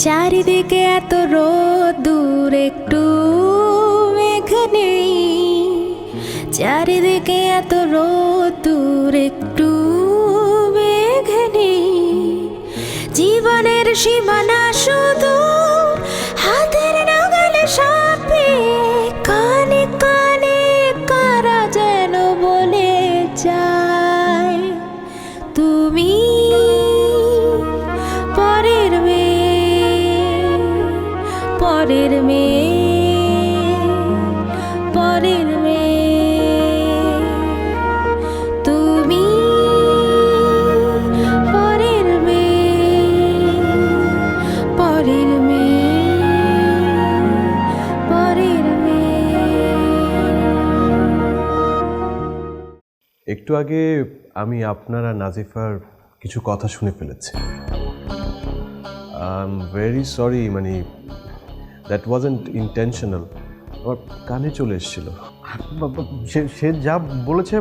চারিদিকে এত রোদ্দুর একটু মেঘ নেই, চারিদিকে এত রোদ্দুর একটু মেঘ নেই। জীবনের সীমানা শুধু হাতের নাগালে সাপে, কানে কানে কারা যেন বলে যায় তুমি পরের মেয়ে, পরের মেয়ে, পরের মেয়ে, তুমি পরের মেয়ে, পরের মেয়ে, পরের মেয়ে। একটু আগে আমি আপনারা নাজিফার কিছু কথা শুনে ফেলেছি। আই এম ভেরি সরি, মানে দ্যাট ওয়াজন্ট ইন্টেনশনাল, আমার কানে চলে এসেছিল। সে যা বলেছে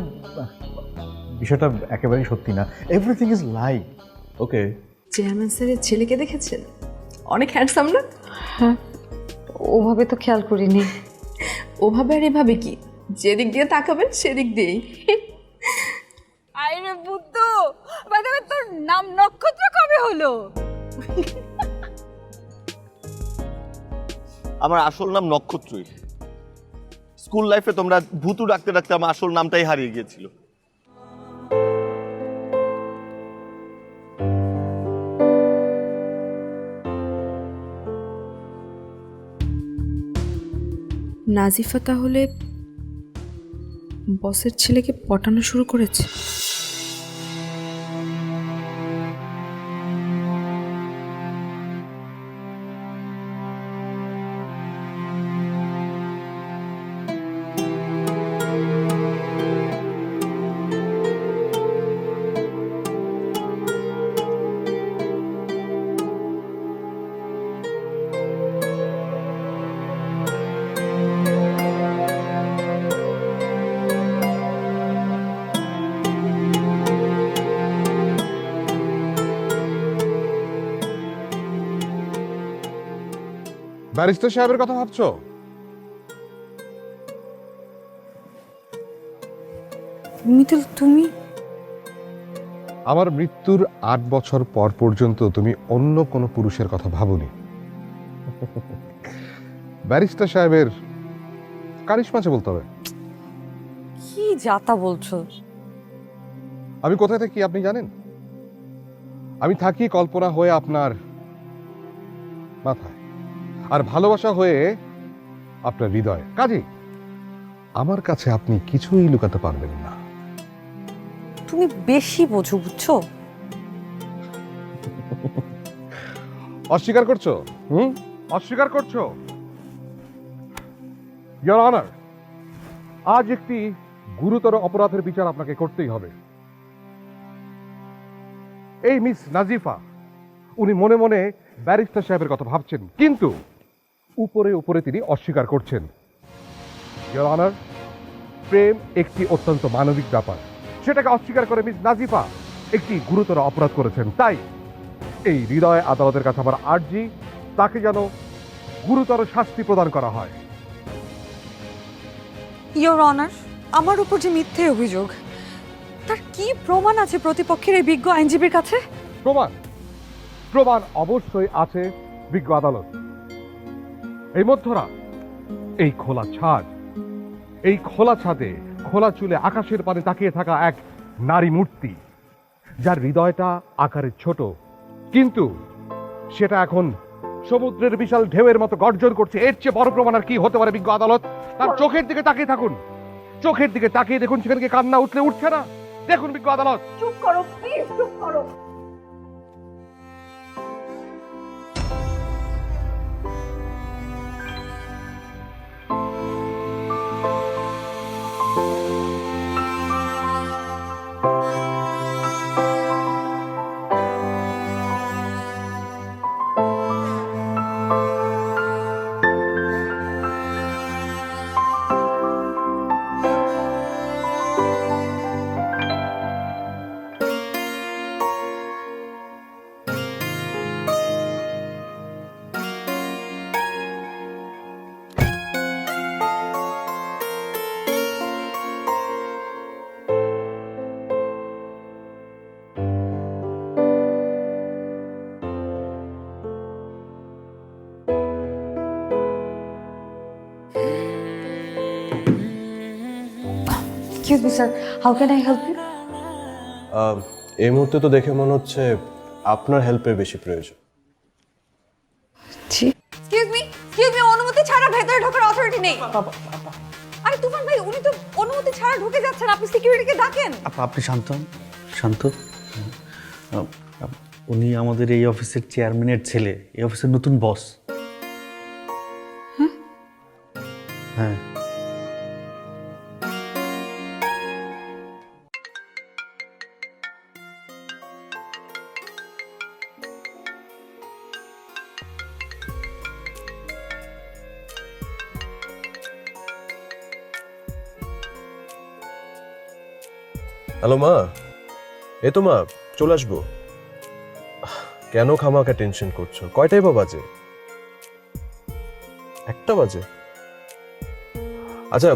বিষয়টা একেবারেই সত্যি না। Everything is lie. Okay, chairman স্যারের ছেলেকে দেখেছেন? অনেক হ্যান্ডসাম না? হ্যাঁ, ওভাবে তো খেয়াল করিনি। ওভাবে আর এভাবে কি, যেদিক দিয়ে তাকাবেন সেদিক দিয়েই। আরে বুদ্ধু, বাবা তোর নাম নক্ষত্র কবে হলো? আমার আসল নাম নক্ষত্রই। স্কুল লাইফে তোমরা ভূতু ডাকতে ডাকতে আমার আসল নামটাই হারিয়ে গিয়েছিল। নাজিফা তাহলে বসের ছেলেকে পটানো শুরু করেছে। ব্যারিস্টার সাহেবের কথা ভাবছো? মিতুল, তুমি আমার মৃত্যুর 8 বছর পর পর্যন্ত তুমি অন্য কোনো পুরুষের কথা ভাবনি। ব্যারিস্টার সাহেবের কারিশমা আছে বলতে হবে। কি যাতা বলছো? আমি কোথায় থাকি আপনি জানেন? আমি থাকি কল্পনা হয়ে আপনার মাথায়, আর ভালোবাসা হয়ে আপনার হৃদয়ে। কাজে আমার কাছে আপনি কিছুই লুকাতে পারবেন না। তুমি বেশি বোঝো, বুঝছো? অস্বীকার করছো? অস্বীকার করছো? ইওর অনার, আজ একটি গুরুতর অপরাধের বিচার আপনাকে করতেই হবে। এই মিস নাজিফা, উনি মনে মনে ব্যারিস্টার সাহেবের কথা ভাবছেন, কিন্তু উপরে উপরে তিনি অস্বীকার করছেন। ইওর অনার, প্রেম একটি অত্যন্ত মানবিক ব্যাপার, সেটাকে অস্বীকার করে মিস নাজিফা একটি গুরুতর অপরাধ করেছেন। তাই এই হৃদয় আদালতের কাছে আমার আর্জি, তাকে যেন গুরুতর শাস্তি প্রদান করা হয়। ইওর অনার, আমার উপর যে মিথ্যে অভিযোগ, তার কি প্রমাণ আছে প্রতিপক্ষের এই বিজ্ঞ আইনজীবীর কাছে? প্রমাণ প্রমাণ অবশ্যই আছে বিজ্ঞ আদালত। এই মধ্যরাত, এই খোলা ছাদ, এই খোলা ছাদে খোলা চুলে আকাশের পানে তাকিয়ে থাকা এক নারী মূর্তি, যার হৃদয়টা আকারে ছোট, কিন্তু সেটা এখন সমুদ্রের বিশাল ঢেউয়ের মতো গর্জন করছে। এর চেয়ে বড় প্রমাণ আর কি হতে পারে বিজ্ঞ আদালত? তার চোখের দিকে তাকিয়ে থাকুন, চোখের দিকে তাকিয়ে দেখুন, সেখানে কি কান্না উঠলে উঠছে না? দেখুন বিজ্ঞ আদালত। চুপ করো প্লিজ, চুপ করো। Excuse me sir, how can I help you? এই মুহূর্তে তো দেখে মনে হচ্ছে আপনার হেল্পের বেশি প্রয়োজন। এক্সকিউজ মি, অনুমতি ছাড়া ভেতরে ঢোকার অথরিটি নেই। আরে তুফান ভাই, উনি তো অনুমতি ছাড়া ঢুকে যাচ্ছেন, আপনি সিকিউরিটিকে ডাকেন। আপনি শান্ত হন, শান্ত। উনি আমাদের এই অফিসের চেয়ারম্যানের ছেলে, এই অফিসের নতুন বস। হ্যাঁ। হ্যালো মা, এই তো মা চলে আসবো। কেন খামাকা টেনশন করছো? কয়টাই বা বাজে? 1টা বাজে? আচ্ছা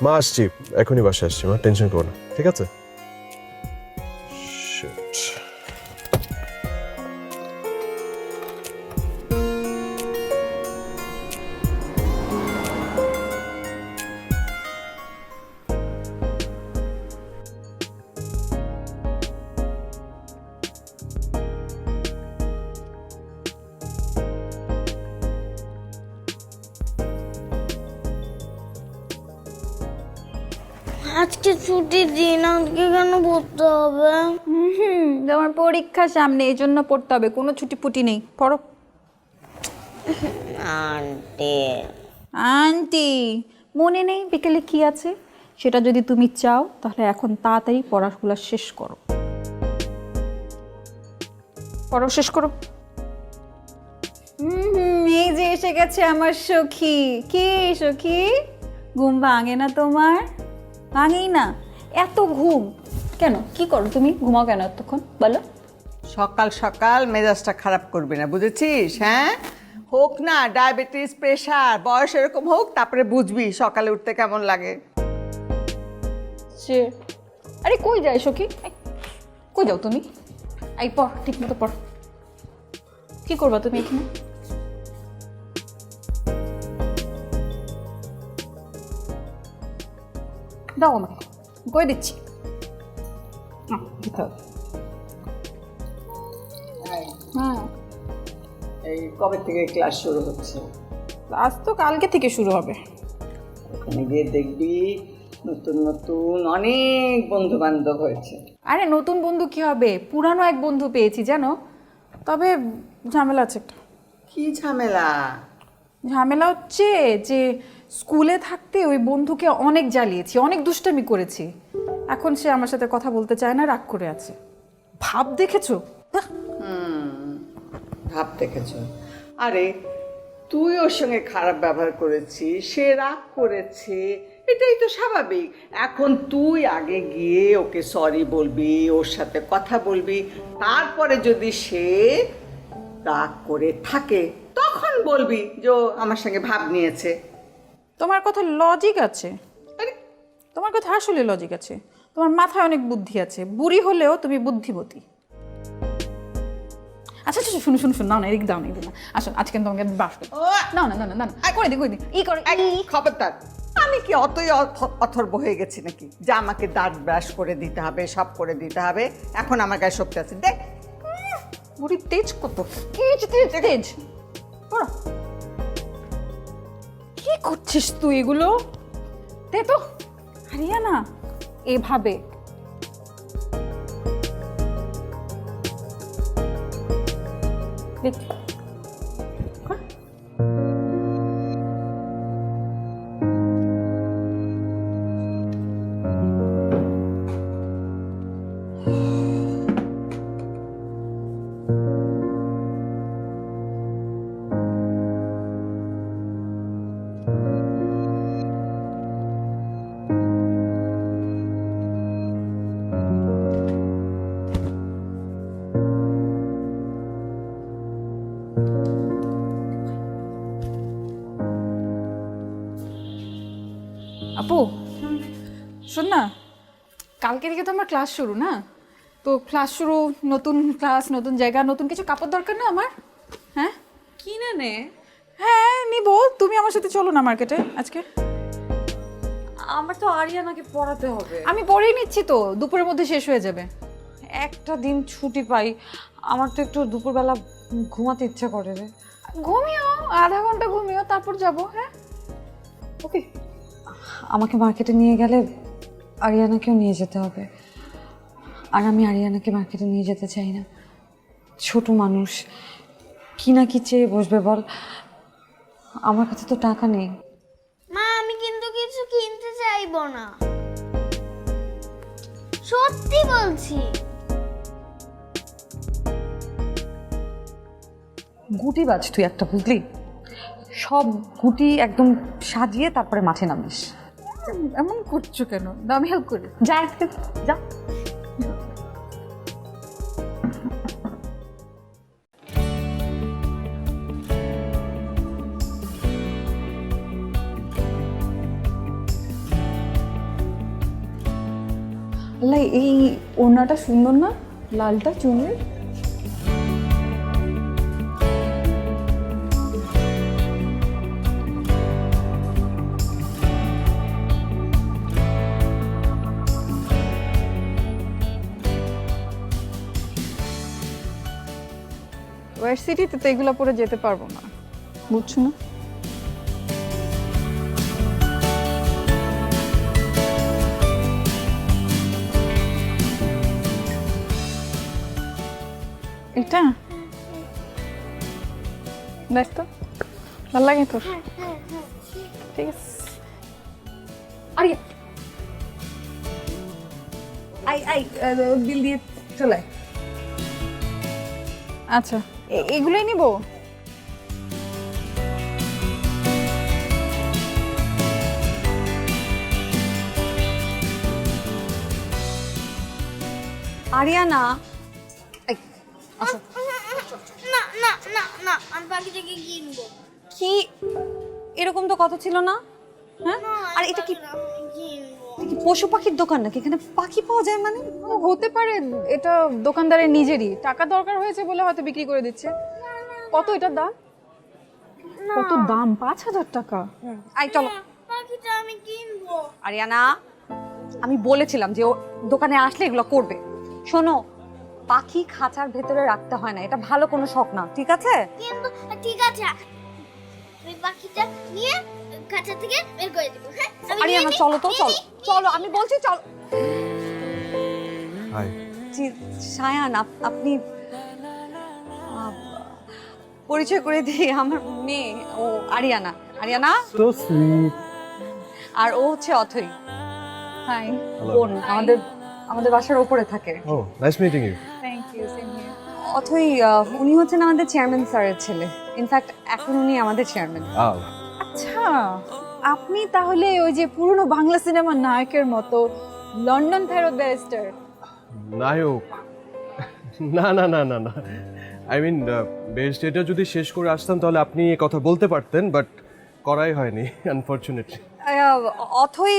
মা আসছি, এখনই বাসায় আসছি মা, টেনশন করো না, ঠিক আছে? Shit. আজকে ছুটির দিন, আজকে কেন পড়তে হবে? তোমার পরীক্ষা সামনে, এই জন্য পড়তে হবে। কোনো ছুটি ফুটি নেই, পড়ো। আন্টি, আন্টি মনে নেই বিকেলে কি আছে? সেটা যদি তুমি চাও তাহলে এখন তাড়াতাড়ি পড়াশোনা শেষ করো। পড়া শেষ করো। এই যে এসে গেছে আমার সখী। কি সখী, ঘুম ভাঙে না তোমার? ভাঙেই না? এত ঘুম কেন? কি করো তুমি? ঘুমাও কেন এতক্ষণ বলো? সকাল সকাল মেজাজটা খারাপ করবি না, বুঝেছিস? হ্যাঁ, হোক না ডায়াবেটিস, প্রেশার, বয়স এরকম হোক, তারপরে বুঝবি সকালে উঠতে কেমন লাগে। সে আরে কই যায় সখী? কই যাও তুমি? এই পড়, ঠিক মতো পড়। কি করবা তুমি এখানে? দাও আমাকে, কই দিচ্ছি। দিতে হবে। হ্যাঁ, এই কবে থেকে ক্লাস শুরু হচ্ছে? ক্লাস তো কালকে থেকে শুরু হবে। ওখানে গিয়ে দেখবি নতুন নতুন অনেক বন্ধু বান্ধব হয়েছে। আরে নতুন বন্ধু কি হবে, পুরানো এক বন্ধু পেয়েছি জানো। তবে ঝামেলা আছে একটা। কি ঝামেলা? ঝামেলা হচ্ছে যে স্কুলে থাকতে ওই বন্ধুকে অনেক জ্বালিয়েছি, অনেক দুষ্টামি করেছি। এখন সে আমার সাথে কথা বলতে চায় না, রাগ করে আছে। ভাব দেখেছো? ভাব দেখেছ? আরে তুই ওর সঙ্গে খারাপ ব্যবহার করেছিস, সে রাগ করেছে, এটাই তো স্বাভাবিক। এখন তুই আগে গিয়ে ওকে সরি বলবি, ওর সাথে কথা বলবি, তারপরে যদি সে রাগ করে থাকে তখন বলবি যে ও আমার সঙ্গে ভাব নিয়েছে। তোমার কথা লজিক আছে, আরে তোমার কথা আসলে লজিক আছে। তোমার মাথায় অনেক বুদ্ধি আছে, বুড়ি হলেও তুমি বুদ্ধিমতী। আচ্ছা আচ্ছা, শুনো শুনো শুনো, নাও না, এদিক দাও না, এদিক না। আসো আজকে তোমাকে বাস করো। নাও না, না না না, করে দিই করে দিই। ই করে খবরদার, আমি কি অতই অথর্ব হয়ে গেছি নাকি যে আমাকে দাঁত ব্রাশ করে দিতে হবে, সব করে দিতে হবে? এখন আমার গায়ে শক্তি আছে, দেখ। বুড়ি তেজ কত, তেজ তেজ তেজ। পড়ো। কি করছিস তুই এগুলো? দে তো, হারিয়া না এভাবে। দেখ আপু, শোন না, কালকে থেকে তো আমার ক্লাস শুরু না? তো ক্লাস শুরু, নতুন ক্লাস, নতুন জায়গা, নতুন কিছু কাপড় দরকার না আমার? হ্যাঁ কিনে নে। হ্যাঁ নিবো। তুমি আমার সাথে চলো না মার্কেটে আজকে। আমার তো আরিয়ানাকে পড়াতে হবে। আমি পড়েই নিচ্ছি তো, দুপুরের মধ্যে শেষ হয়ে যাবে। একটা দিন ছুটি পাই, আমার তো একটু দুপুরবেলা ঘুমাতে ইচ্ছা করে রে। ঘুমিও, আধা ঘন্টা ঘুমিও, তারপর যাবো। হ্যাঁ, ওকে। আমাকে মার্কেটে নিয়ে গেলে আরিয়ানাকেও নিয়ে যেতে হবে, আর আমি আরিয়ানাকে মার্কেটে নিয়ে যেতে চাই না। ছোট মানুষ, কি না কি চেয়ে বসবে বল, আমার কাছে তো টাকা নেই। মা আমি কিন্তু কিছু কিনতে চাইবো না, সত্যি বলছি। গুটি বাজ তুই একটা, বুঝলি? সব গুটি একদম সাজিয়ে তারপরে মাঠে নামিস। এমন করছো কেন? আমি হেল্প করি। যা আজকে যা। আল্লাহ, এই ওড়নাটা সুন্দর না, লালটা চুনের। ভার্সিটিতে তো এগুলো পরে যেতে পারবো না, বুঝছো না? এটা দেখ তো, ভালো লাগে তোর? ঠিক আছে। আরে আই বিল দিয়ে চলে। আচ্ছা, এগুলোই নিবো। আরিয়ানা, না না না না, আমি বাকি থেকে কিনবো। কি এরকম তো কথা ছিল না? হ্যাঁ, আর এটা কি কি পশু পাখির দোকান নাকি? এখানে পাখি পাওয়া যায় মানে? হতে পারে এটা দোকানদারের নিজেরই, টাকা দরকার হয়েছে বলে হয়তো বিক্রি করে দিচ্ছে। কত এটার দাম? কত দাম? 5,000 টাকা। আই চলো। পাখিটা আমি কিনবো। আরিয়ানা, আমি বলেছিলাম যে ও দোকানে আসলে এগুলো করবে। শোনো, পাখি খাঁচার ভেতরে রাখতে হয় না, এটা ভালো কোনো শখ না, ঠিক আছে? কিন্তু ঠিক আছে, আমি পাখিটা নিয়ে খাঁচা থেকে বের করে দেবো। হ্যাঁ, আমি আরিয়ানা নিয়ে চলো তো, নিই, চলো নিই, চলো, আমি বলছি চলো। হাই। জি সায়ান, আপনি পরিচয় করে দিই, আমার মেয়ে, ও আরিয়ানা। Ariana, so sweet. আর ও হচ্ছে অথই, হাই। বোন, আমাদের বাসার ওপরে থাকে। Oh nice meeting you. Thank you, same here. Othoi উনি হচ্ছেন আমাদের চেয়ারম্যান স্যারের ছেলে, ইনফ্যাক্ট এখন উনি আমাদের চেয়ারম্যান। আচ্ছা, আপনি তাহলে ওই যে পুরনো বাংলা সিনেমার নায়কের মতো লন্ডন ফেরত ব্যারিস্টার? নায়ক? না না না না না, আই মিন বেস্ট, এটা যদি শেষ করে আসতাম তাহলে আপনি এ কথা বলতে পারতেন, বাট করাই হয়নি আনফরচুনেটলি। অথই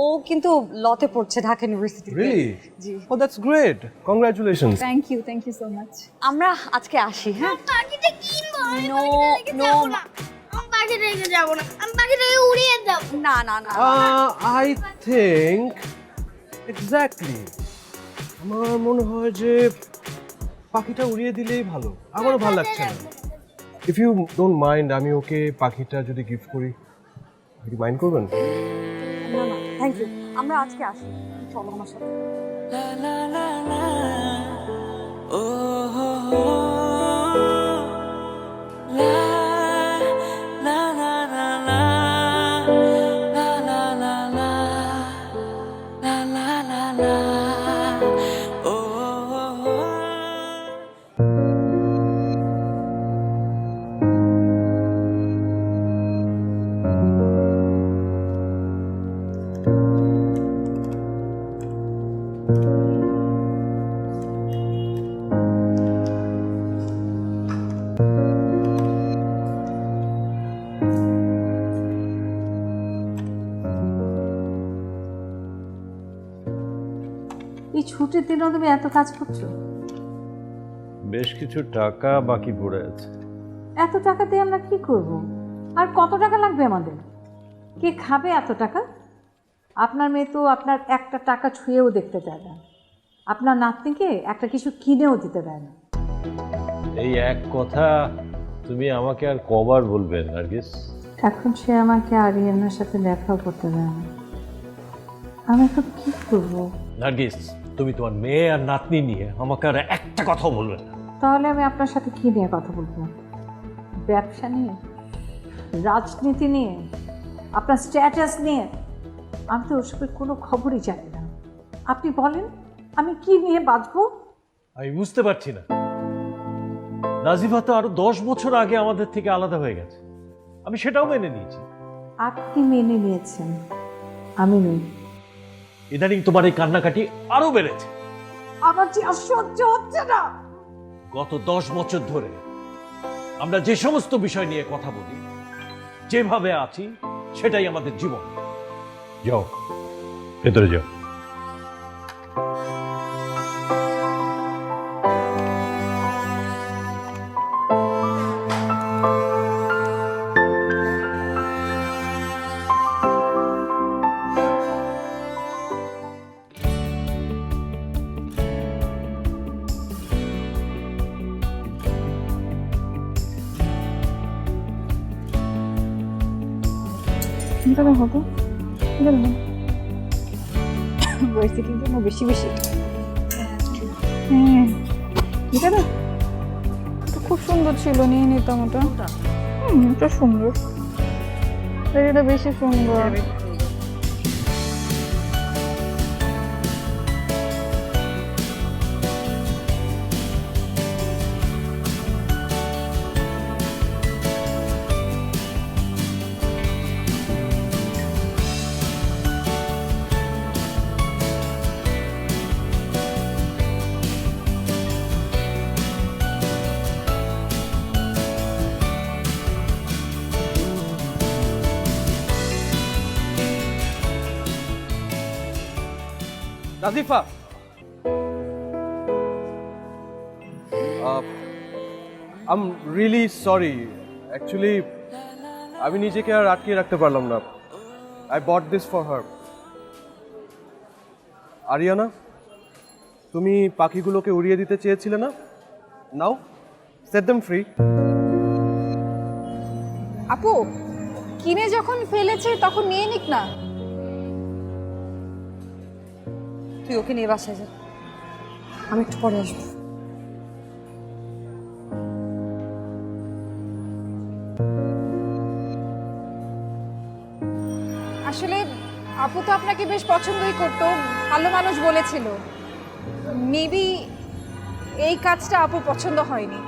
ও কিন্তু লতে পড়ছে ঢাকা ইউনিভার্সিটি। রিয়েলি? জি। Oh that's great, congratulations. Thank you so much. আমরা আজকে আসি। হ্যাঁ, পাখিটা কিনবো। আমি No, পাখিটা রেখে no, যাবো না। আমি পাখিটা রেখে যাবো না, আমি পাখিটাকে উড়িয়ে দেবো। না না না, আই থিঙ্ক এক্স্যাক্টলি, আমার মনে হয় যে পাখিটা উড়িয়ে দিলেই ভালো, আমারও ভালো লাগছে না। ইফ ইউ ডোন্ট মাইন্ড, আমি ওকে পাখিটা যদি গিফট করি, আপনি মাইন্ড করবেন? না না, থ্যাংক ইউ, আমরা আজকে আসি, চলো আমার সাথে। এই ছুটির দিনেও তুমি এত কাজ করছো? বেশ কিছু টাকা বাকি পড়ে আছে। এত টাকা দিয়ে আমরা কি করব? আর কত টাকা লাগবে আমাদের? কে খাবে এত টাকা? আপনার মেয়ে তো আপনার একটা টাকা ছুঁয়েও দেখতে দেয় না, আপনার নাতনিকে একটা কিছু কিনেও দিতে দেয় না। এই এক কথা তুমি আমাকে আর কবার বলবে নার্গিস? এখন সে আমাকে আরিয়ানার সাথে দেখাও করতে দেয় না। আমি এখন কি করবো? নার্গিস, তুমি তোমার মেয়ে আর নাতনি নিয়ে আমাকে আর একটা কথা বলবে না। তাহলে আমি আপনার সাথে কি নিয়ে কথা বলবো? ব্যবসা নিয়ে, রাজনীতি নিয়ে, আপনার স্ট্যাটাস নিয়ে? আমি তো ওসবের কোনো খবরই জানি না। আপনি বলেন আমি কি নিয়ে বাঁচবো? আমি বুঝতে পারছি না। নাজিফা তো আরো 10 বছর আগে আমাদের থেকে আলাদা হয়ে গেছে, আমি সেটাও মেনে নিয়েছি। আপনি মেনে নিয়েছেন, আমি নই। ইদানিং তোমার এই কান্নাকাটি আরো বেড়েছে। আমার যে আর সহ্য হচ্ছে না। গত 10 বছর ধরে আমরা যে সমস্ত বিষয় নিয়ে কথা বলি, যেভাবে আছি, সেটাই আমাদের জীবন। যাও, ভেতরে যাও। হবো বয়সে কিন্তু বেশি বেশি। হ্যাঁ, এটা না খুব সুন্দর ছিল, নিয়ে নিতাম ওটা। এটা সুন্দর, এটা বেশি সুন্দর। Nazifa, I am really sorry. Actually আমি নিজেকে আর আটকে রাখতে পারলাম না। I bought this for her. Ariana, তুমি পাখিগুলোকে উড়িয়ে দিতে চেয়েছিলে না? Now, set them free. আপু কিনে যখন ফেলেছে তখন নিয়ে নিক না। তুই ওকে নিয়ে বাসায় যা, আমি একটু পরে আসবো। আসলে আপু তো আপনাকে বেশ পছন্দই করতো, ভালো মানুষ বলেছিল। মেবি এই কাজটা আপুর পছন্দ হয়নি।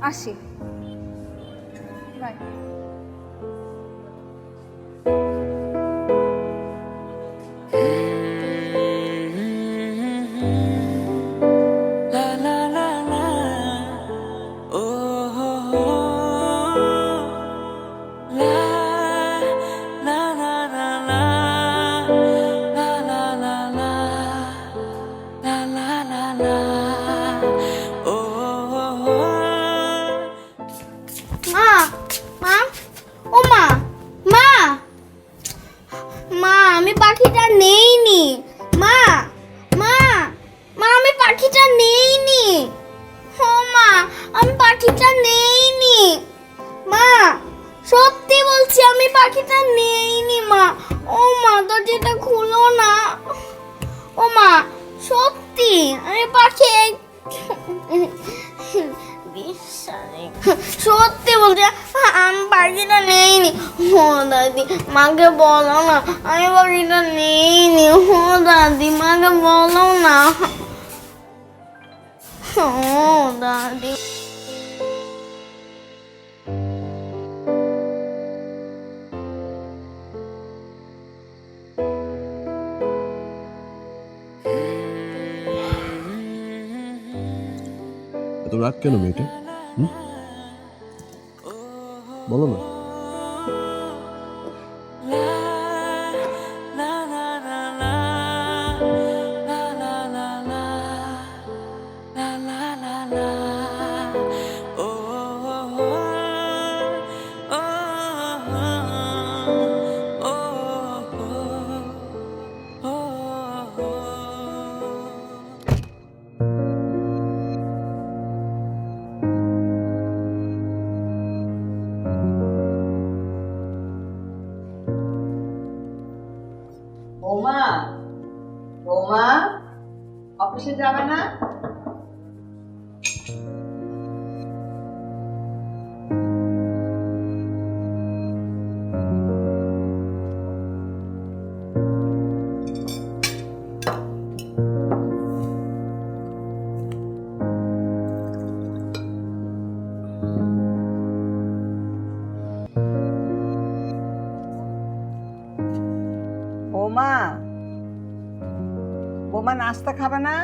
আসি, বাই। মা, মা, ও মা, মা, মা, আমি পাখিটা নেইনি। মা, মা, মা, আমি পাখিটা নেইনি। ও মা, আমি পাখিটা নেইনি। মা, সত্যি বলছি আমি পাখিটা নেইনি মা। ও মা, দরজাটা খুলো না। ও মা, সত্যি আমি পাখি সত্যি বলছি আমি পাখিটা নেইনি। ও দাদি, মাকে বলো না আমি পাখিটা নেইনি। ও দাদি, মাকে বলো না। ও দাদি, এত রাগ কেন মেয়েটা? বলো না। বৌমা, বৌমা, অফিসে যাবে না? বৌমা, বৌমা নাস্তা খাবে না?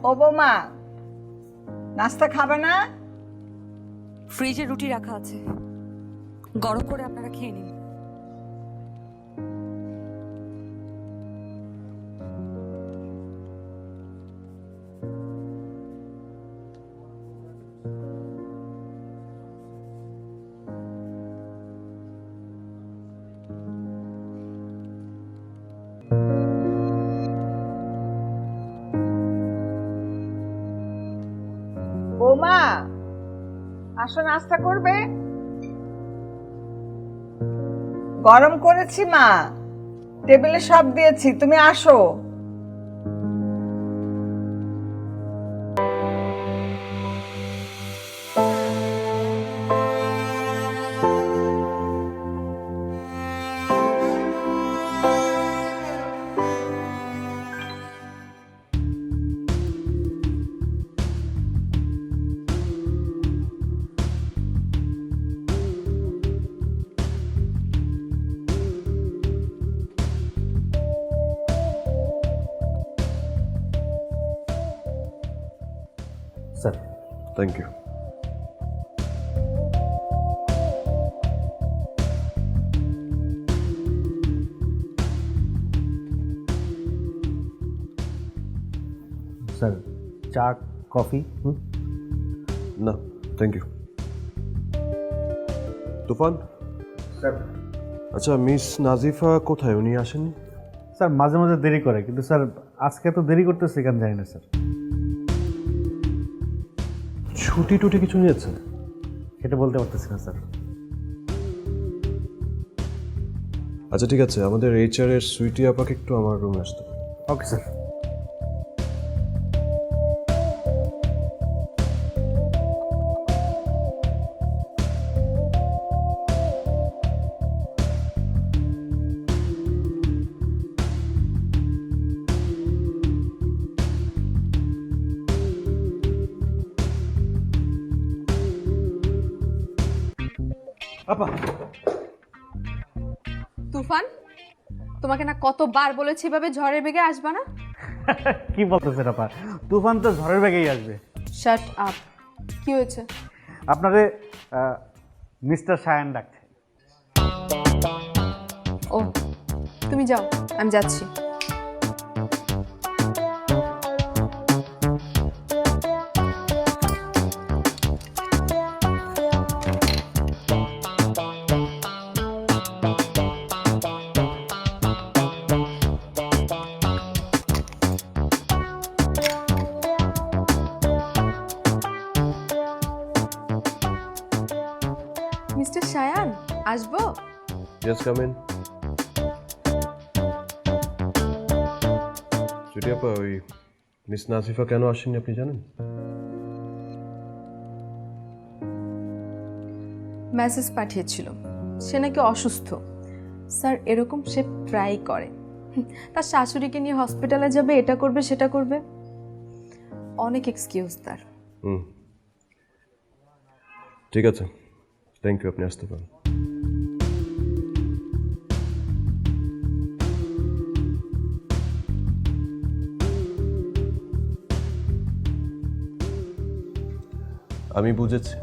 ও বৌমা, নাস্তা খাবে না? ফ্রিজে রুটি রাখা আছে, গরম করে আপনারা খেয়ে নিন। বৌমা, আসো নাস্তা করবে? গরম করেছি মা, টেবিলে সব দিয়েছি, তুমি আসো। Sir, thank you. স্যার চা কফি? না, থ্যাংক ইউ। তুফান, স্যার। আচ্ছা, মিস নাজিফা কোথায়? উনি আসেননি? স্যার মাঝে মাঝে দেরি করে, কিন্তু স্যার আজকে তো দেরি করতেছে কেন জানি না স্যার। ছুটি টুটি কিছু নিয়েছে? সেটা বলতে পারতেছি না স্যার। আচ্ছা ঠিক আছে, আমাদের HR এর সুইটি আপাকে একটু আমার রুমে আসতে হবে। Okay sir. আপা, তুফান, তোমাকে না কতবার বলেছি এভাবে ঝড়ের বেগে আসবা না। কি বলতেছেন আপা? তুফান তো ঝড়ের বেগেই আসবে। Shut up. কি হয়েছে? আপনারে মিস্টার সায়ান ডাকছে। ও, তুমি যাও, আমি যাচ্ছি। মিস্টার সায়ান, আসবো? Yes, come in. সুইটি আপা, ওই মিস নাজিফা কেন আসেননি আপনি জানেন? মেসেজ পাঠিয়েছিল, সে নাকি অসুস্থ। স্যার, এরকম সে ট্রাই করে, তার শাশুড়িকে নিয়ে হসপিটালে যাবে, এটা করবে সেটা করবে, অনেক এক্সকিউজ তার। ঠিক আছে, থ্যাংক ইউ, আপনি আসতে পারেন। আমি বুঝেছি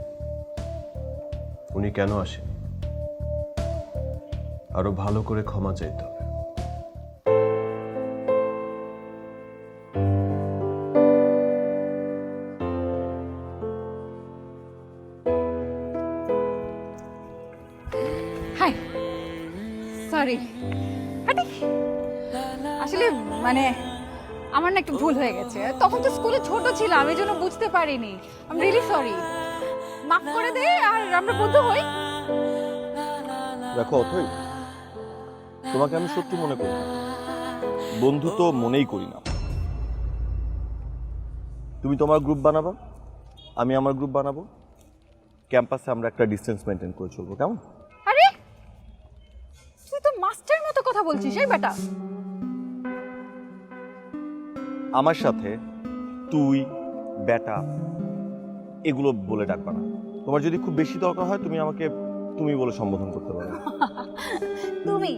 উনি কেন আসেন। আরো ভালো করে ক্ষমা চাইতে হবে। Hi, sorry. আসলে মানে আমার না একটু ভুল হয়ে গেছে, তখন তো স্কুলে ছোট ছিলাম, এই জন্য বুঝতে পারিনি। I am really sorry. মাফ করে দে আর আমরা বন্ধু হই। দেখো অথই, তোমাকে আমি সত্যি মনে করি না, বন্ধু তো মনেই করি না। তুমি তোমার গ্রুপ বানাবা, আমি আমার গ্রুপ বানাবো, ক্যাম্পাসে আমরা একটা ডিস্টেন্স মেনটেন করে চলবো, কেমন? আরে তুই তো মাস্টারের মতো কথা বলছিস এই বেটা। আমার সাথে তুই, বেটা এগুলো বলে ডাকবা না। তোমার যদি খুব বেশি দরকার হয় তুমি আমাকে তুমি বলে সম্বোধন করতে পারো। তুমি,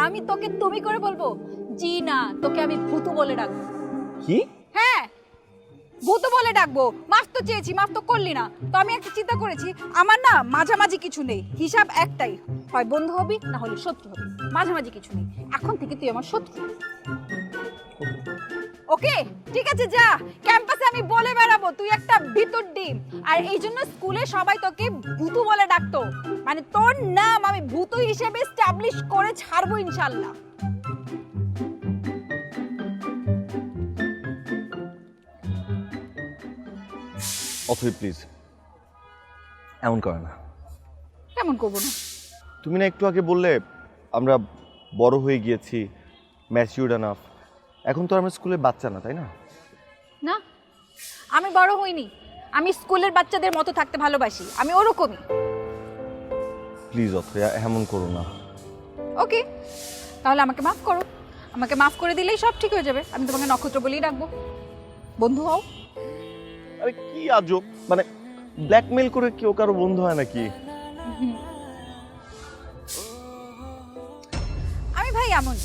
আমি তোকে তুমি করে বলবো? জি না, তোকে আমি ভূতু বলে ডাকবো। কি? হ্যাঁ, ভূতু বলে ডাকবো। মাফ তো চেয়েছি, মাফ তো করলি না। তো আমি একটা চিন্তা করেছি, আমার না মাঝামাঝি কিছু নেই, হিসাব একটাই, হয় বন্ধু হবি না হলে শত্রু হবি, মাঝামাঝি কিছু নেই। এখন থেকে তুই আমার শত্রু। ওকে ঠিক আছে, যা, ক্যাম্পাসে আমি বলে বেড়াবো তুই একটা ভিতর ডিম। আর এই জন্য স্কুলে সবাই তোকে ভূতু বলে ডাকতো, মানে তোর নাম আমি ভূতু হিসেবে এস্টাবলিশ করে ছাড়বো ইনশাআল্লাহ। অথই প্লিজ এমন করে না। কেমন করবো না? তুমি না একটু আগে বললে আমরা বড় হয়ে গিয়েছি, ম্যাচিউরড এনাফ। এখন তো আমরা স্কুলের বাচ্চা না, তাই না? না, আমি বড় হইনি, আমি স্কুলের বাচ্চাদের মতো থাকতে ভালোবাসি, আমি ওরকমই। প্লিজ অথই এমন করো না। ওকে, তাহলে আমাকে মাফ করো। আমাকে মাফ করে দিলেই সব ঠিক হয়ে যাবে। আমি তোমাকে নক্ষত্র বলেই ডাকবো, বন্ধু হও। আরে কি আজব, মানে ব্ল্যাকমেল করে কেউ কারো বন্ধু হয় নাকি? আমি ভাই এমন।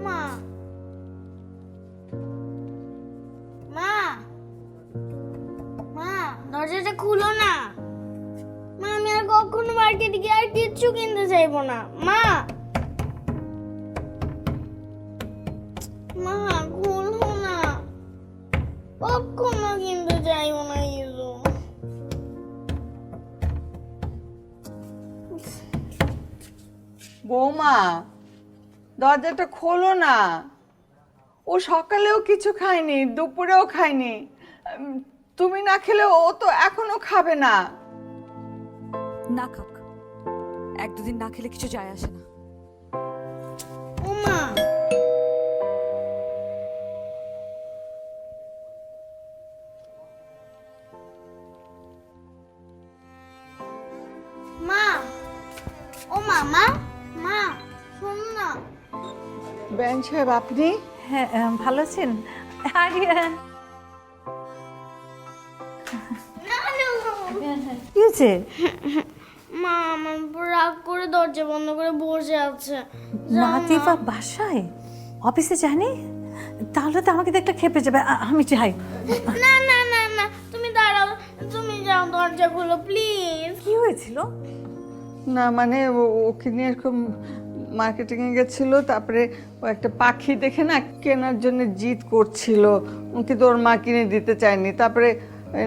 মা, মা, মা দরজাটা খুলো না। মা আমি আর কখনো মার্কেটে গিয়ে আর কিচ্ছু কিনতে চাইবো না। মা, মা খুলো না, কখনো কিনতে চাইবো না কিছু। বৌমা, দরজাটা খোলো না। ও সকালেও কিছু খায়নি, দুপুরেও খায়নি। তুমি না খেলে ও তো এখনো খাবে না। না খাক, এক দুদিন না খেলে কিছু যায় আসে না। ও মা, মা, ও মামা, মা শোন না। বেঞ্চ সাহেব আপনি? হ্যাঁ, ভালো আছেন আরিয়ান? কি হয়েছে? মা আমার উপর রাগ করে দরজা বন্ধ করে বসে আছে। নাতিফা বাসায়, অফিসে যায়নি? তাহলে তো আমাকে দেখলে খেপে যাবে। আমি যাই। না না না না, তুমি দাঁড়াও, তুমি যাও, দরজা খুলো প্লিজ। কি হয়েছিল? না মানে ওকে নিয়ে এরকম মার্কেটিংয়ে গেছিল, তারপরে ও একটা পাখি দেখে না কেনার জন্য জিদ করছিল, কিন্তু ওর মা কিনে দিতে চায়নি। তারপরে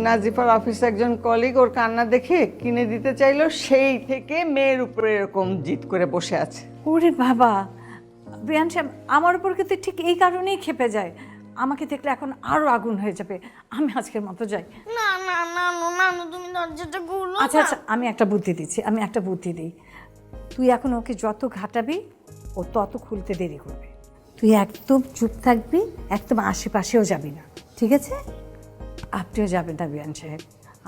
নাজিফার অফিসে একজন কলিগ ওর কান্না দেখে কিনে দিতে চাইলো, সেই থেকে মেয়ের উপরে এরকম জিদ করে বসে আছে। ওরে বাবা, বিয়ান সাহেব আমার উপর কিন্তু ঠিক এই কারণেই খেপে যায়। আমাকে দেখলে এখন আরো আগুন হয়ে যাবে। আমি আজকের মতো যাই। না না না না না, তুমি দরজাটা খুলো। আচ্ছা আচ্ছা, আমি একটা বুদ্ধি দিচ্ছি, আমি একটা বুদ্ধি দিই। তুই এখন ওকে যত ঘাটাবি ও তত খুলতে দেরি করবে। তুই একদম চুপ থাকবি, একদম আশেপাশেও যাবি না, ঠিক আছে? আপনিও যাবেন না বিয়ান সাহেব,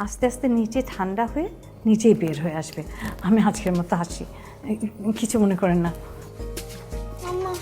আস্তে আস্তে নিচে ঠান্ডা হয়ে নিচেই বের হয়ে আসবে। আমি আজকের মতো আসি, কিছু মনে করেন না। আম্মা,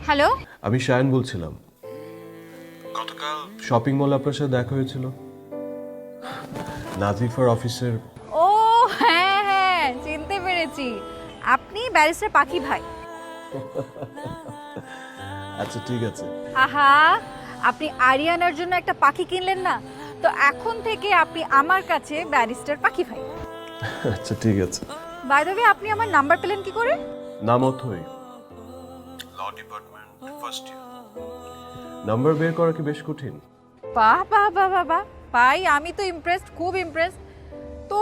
হ্যালো, আমি শায়ান বলছিলাম। গতকাল শপিং মলে আপনার সাথে দেখা হয়েছিল নাজিফার অফিসের। ও হ্যাঁ হ্যাঁ, চিনতে পেরেছি, আপনি ব্যারিস্টার পাখি ভাই। আচ্ছা ঠিক আছে। আহা, আপনি আরিয়ানার জন্য একটা পাখি কিনলেন না, তো এখন থেকে আপনি আমার কাছে ব্যারিস্টার পাখি ভাই। আচ্ছা ঠিক আছে। বাই দ্য ওয়ে, আপনি আমার নাম্বার পেলেন কি করে? নাম Othoi, law department, first year. Number বের করা কি বেশ কঠিন? বাহ বাহ বাহ বাহ বাহ, ভাই আমি তো ইমপ্রেসড, খুব ইমপ্রেসড। তো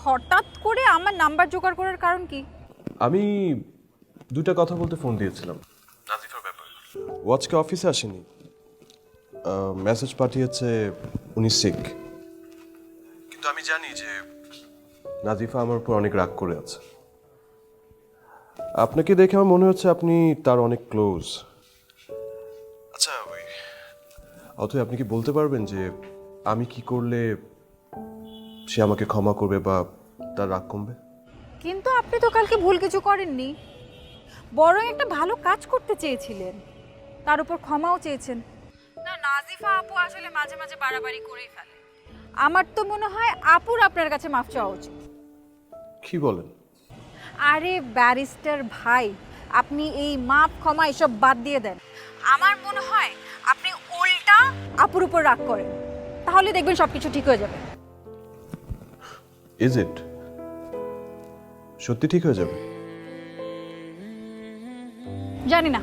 হঠাৎ করে আমার নাম্বার জোগাড় করার কারণ কি? আমি দুটা কথা বলতে ফোন দিয়েছিলাম নাজিফার ব্যাপারে। ওয়াজকে অফিসে আসেনি, মেসেজ পাঠিয়েছে উনি সিক। কিন্তু আমি জানি যে নাজিফা আমার উপর অনেক রাগ করে আছে। আপনাকে দেখে আমার মনে হচ্ছে আপনি তার অনেক ক্লোজ। আচ্ছা অথবা আপনি কি বলতে পারবেন যে আমি কি করলে সে আমাকে ক্ষমা করবে বা তার রাগ কমবে? কিন্তু আপনি তো কালকে ভুল কিছু করেননি, বরং একটা ভালো কাজ করতে চেয়েছিলেন, তার উপর ক্ষমাও চেয়েছেন। না, নাজিফা আপু আসলে মাঝে মাঝে বাড়াবাড়ি করেই ফেলে। আমার তো মনে হয় আপুর আপনার কাছে মাফ চাওয়া উচিত। কি বলেন? আরে ব্যারিস্টার ভাই, আপনি এই মাপ ক্ষমা এসব বাদ দিয়ে দেন। আমার মনে হয় আপনি উল্টা আপুর উপর রাগ করেন, তাহলে দেখবেন সবকিছু ঠিক হয়ে যাবে। Is it? সত্যি ঠিক হয়ে যাবে? জানি না।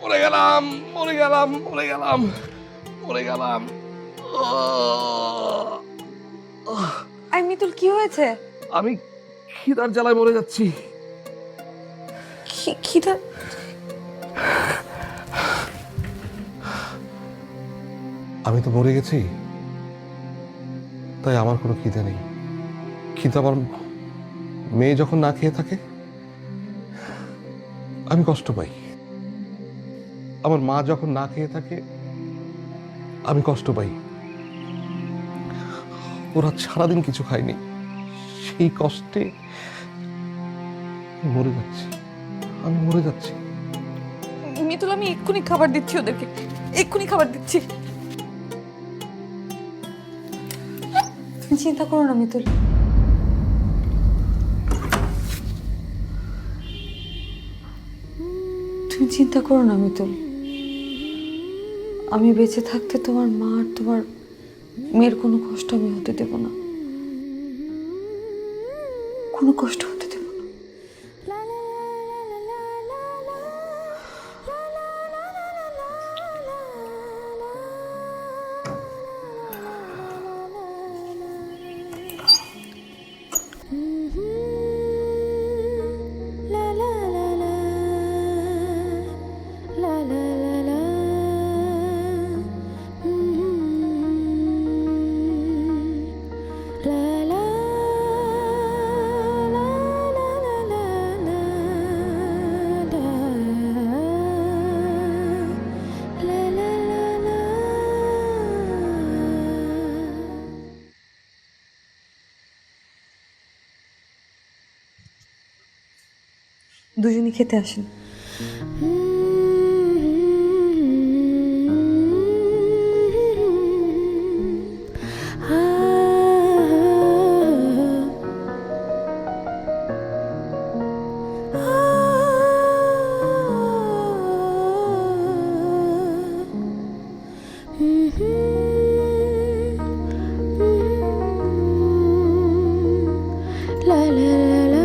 মরে গেলাম, মরে গেলাম, মরে গেলাম, মরে গেলাম। আই মিতুল, কি হয়েছে? আমি খিদার জ্বালায় মরে যাচ্ছি। খিদা? আমি তো মরে গেছি, তাই আমার কোনো খিদে নেই। খিদে আমার মেয়ে যখন না খেয়ে থাকে আমি কষ্ট পাই, আমার মা যখন না খেয়ে থাকে আমি কষ্ট পাই। ওরা সারাদিন কিছু খায়নি, সেই কষ্টে মরে যাচ্ছি, আমি মরে যাচ্ছি। মিতুল, আমি এক্ষুনি খাবার দিচ্ছি ওদেরকে, এক্ষুনি খাবার দিচ্ছি। তুমি চিন্তা করো না মিতুল, তুমি চিন্তা করো না মিতুল। আমি বেঁচে থাকতে তোমার মা আর তোমার মেয়ের কোনো কষ্ট আমি হতে দেব না, কোনো কষ্ট হতে দেব না। দুজনই খেতে আসেন। la la la la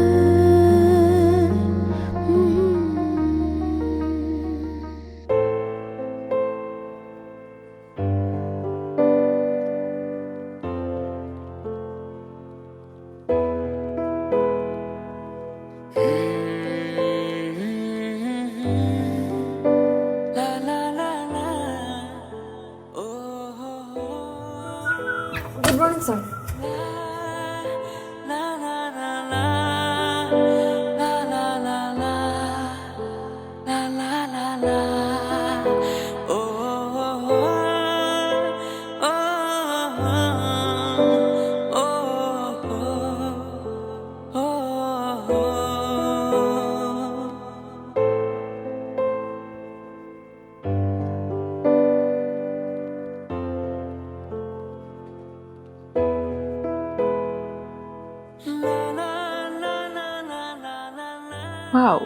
wow,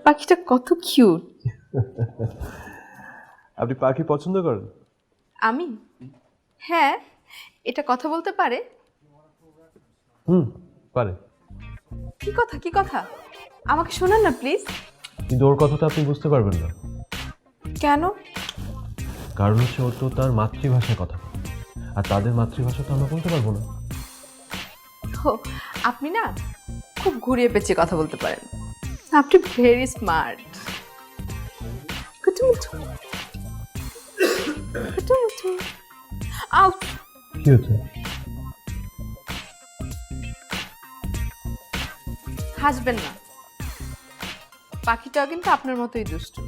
পাখিটা কত কিউট। আপনি পাখি পছন্দ করেন? আমি? হ্যাঁ, এটা কথা বলতে পারে। পারে। কি কথা, কি কথা? আমাকে শোনান না প্লিজ। কিন্তু ওর কথাটা আপনি বুঝতে পারবেন না, কেন? কারণ হচ্ছে ও তো তার মাতৃভাষায় কথা বলে, আর তাদের মাতৃভাষা তো আমরা বলতে পারবো না। ও, আপনি না খুব ঘুরিয়ে পেঁচিয়ে কথা বলতে পারেন। আপনি ভেরি স্মার্ট। আউট। কি হচ্ছে? হাসবেন না, পাখিটাও কিন্তু আপনার মতোই দুষ্টু।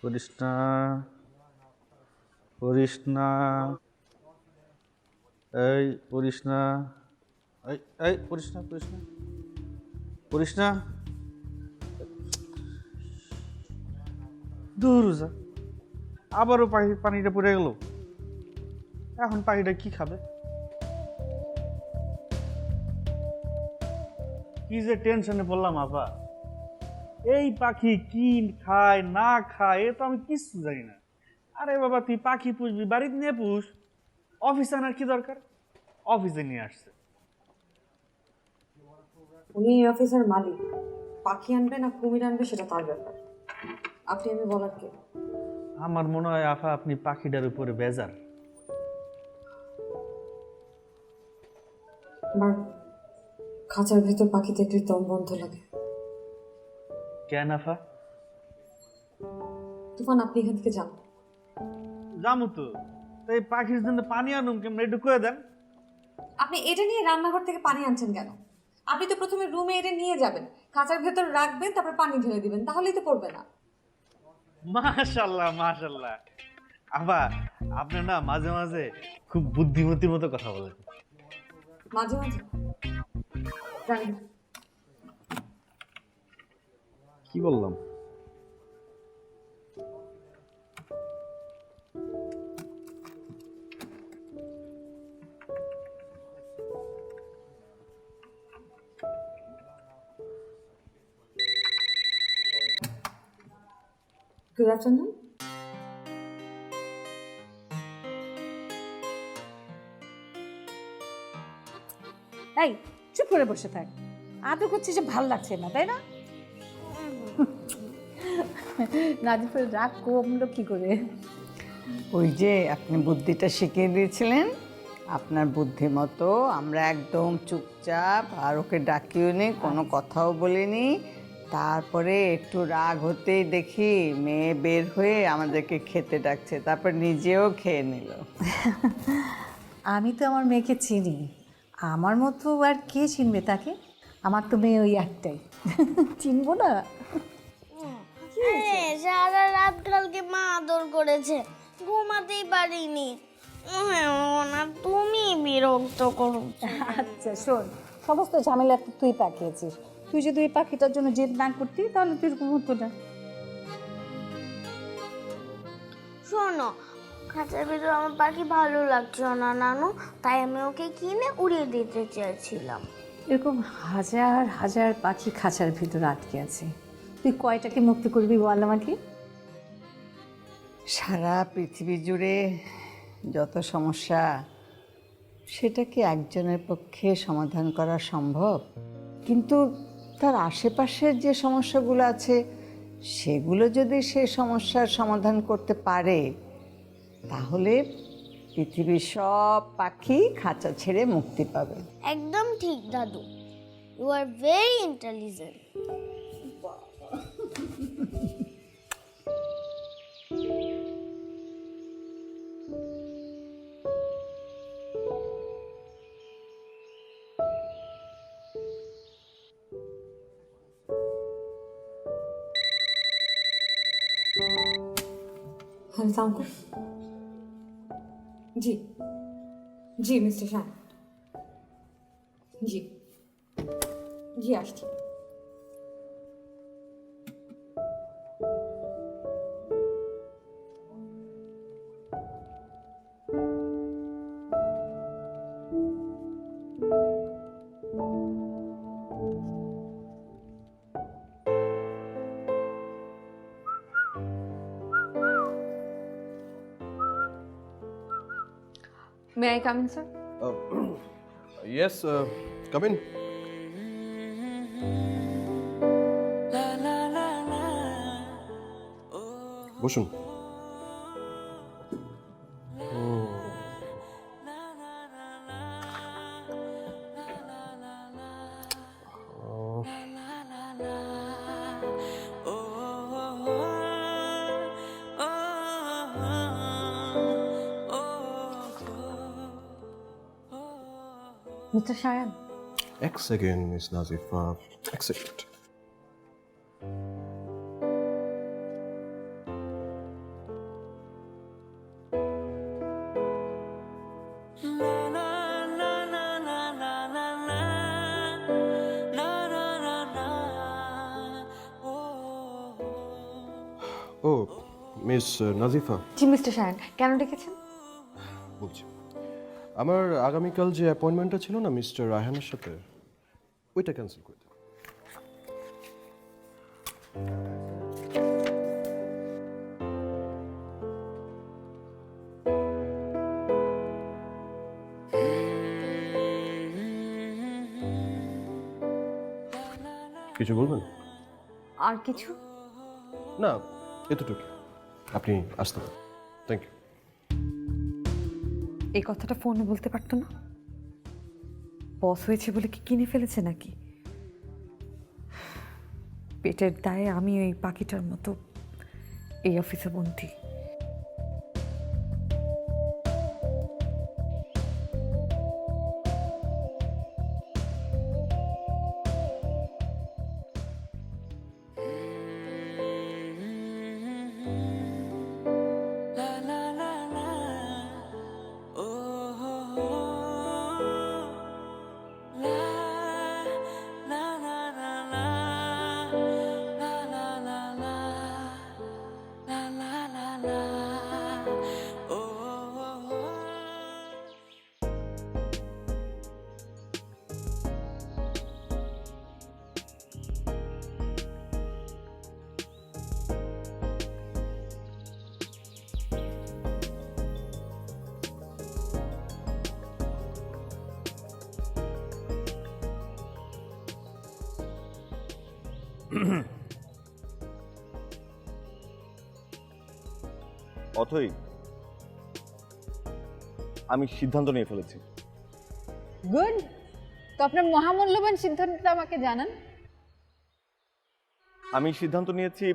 করিস না, করিস না, এই করিস না, এই করিস না, করিস না, করিস না, দূর যা। আবারও পানিটা পড়ে গেল। এখন পাখিটা কি খাবে? কি যে টেনশনে পড়লাম আপা। এই পাখি কি খায় না খায় এ তো আমি কিছু জানি না। আরে বাবা, তুই পাখি পুষবি, বাড়িতে নিয়ে পুষ। অফিসে আনার কি দরকার? অফিসে নিয়ে আসছে। উনি এই অফিসের মালিক, পাখি আনবে না কুমির আনবে সেটা তার ব্যাপার, আপনি আমি বলার কে? আমার মনে হয় আফা আপনি পাখিটার উপরে বেজার। আমার খাঁচার ভেতর পাখি দেখলে দম বন্ধ লাগে। কেন আফা? তুফান, আপনি এখান থেকে যান। জামু তো, তাই পাখির জন্য পানি আনুম কেমন একটু কয়ে দেন। আপনি এটা নিয়ে রান্নাঘর থেকে পানি আনছেন কেন? আপনি তো প্রথমে রুমে এটা নিয়ে যাবেন, খাঁচার ভেতর রাখবেন, তারপর পানি ঢেলে দিবেন, তাহলেই তো পড়বে না। মাশাল্লাহ মাশাল্লাহ। আফা, আপনি না মাঝে মাঝে খুব বুদ্ধিমতির মতো কথা বলেন। মাঝে মাঝে জানি। কি বললাম? Good afternoon. এই চুপ করে বসে থাক, আদর করছিস যে ভাল লাগছে না, তাই না? নাজিফের রাগ কমলো কি করে? ওই যে আপনি বুদ্ধিটা শিখিয়ে দিয়েছিলেন, আপনার বুদ্ধি মতো আমরা একদম চুপচাপ, আর ওকে ডাকিও নি, কোনো কথাও বলিনি। তারপরে একটু রাগ হতেই দেখি মেয়ে বের হয়ে আমাদেরকে খেতে ডাকছে, তারপর নিজেও খেয়ে নিল। আমি তো আমার মেয়েকে চিনি, আমার মতো আর কে চিনবে তাকে? আমার তো মেয়ে ওই একটাই, চিনবো না? সারা রাত কালকে মা আদর করেছে, ঘুমাতেই পারিনি। না, তুমি বিরক্ত করো। আচ্ছা শোন, সমস্ত ঝামেলা তো তুই পাকিয়েছিস। তুই যদি এই পাখিটার জন্য জেদ না করতি তাহলে তুই এরকম হতো না। শোনো, খাঁচার ভিতরে আমার পাখি ভালো লাগছিল না নানু, তাই আমি ওকে কিনে উড়িয়ে দিতে চেয়েছিলাম। এরকম হাজার হাজার পাখি খাঁচার ভিতরে আটকে আছে, তুই কয়টাকে মুক্ত করবি বল আমাকে? সারা পৃথিবী জুড়ে যত সমস্যা, সেটা কি একজনের পক্ষে সমাধান করা সম্ভব? কিন্তু তার আশেপাশের যে সমস্যাগুলো আছে, সেগুলো যদি সে সমস্যার সমাধান করতে পারে, তাহলে পৃথিবীর সব পাখি খাঁচা ছেড়ে মুক্তি পাবে। একদম ঠিক দাদু, you are very intelligent. Hello sound জি জি মিস্টার শাহ জি জি আসছি may I come in sir? Yes, come in. বসুন। মিস্টার সায়ান এক সেকেন্ড মিস নাজিফা, এক সেকেন্ড। ও মিস নাজিফা, জি মিস্টার সায়ান কেন ডেকেছেন? বলছি আমার আগামীকাল যে অ্যাপয়েন্টমেন্টটা ছিল না মিস্টার রায়হানের সাথে, ওইটা ক্যান্সেল করে দিন। কিছু বলবেন? আর কিছু না, এতটুকু। আপনি আসতে পারেন। Thank you. এই কথাটা ফোনে বলতে পারতো না? বস হয়েছে বলে কি কিনে ফেলেছে নাকি? পেটের দায়ে আমি ওই পাখিটার মতো এই অফিসে বন্দী। অথই, আমি সিদ্ধান্ত নিয়ে ফেলেছি। গুড, তো আপনার মহামূল্যবান সিদ্ধান্তটা আমাকে জানান। আমি সিদ্ধান্ত নিয়েছি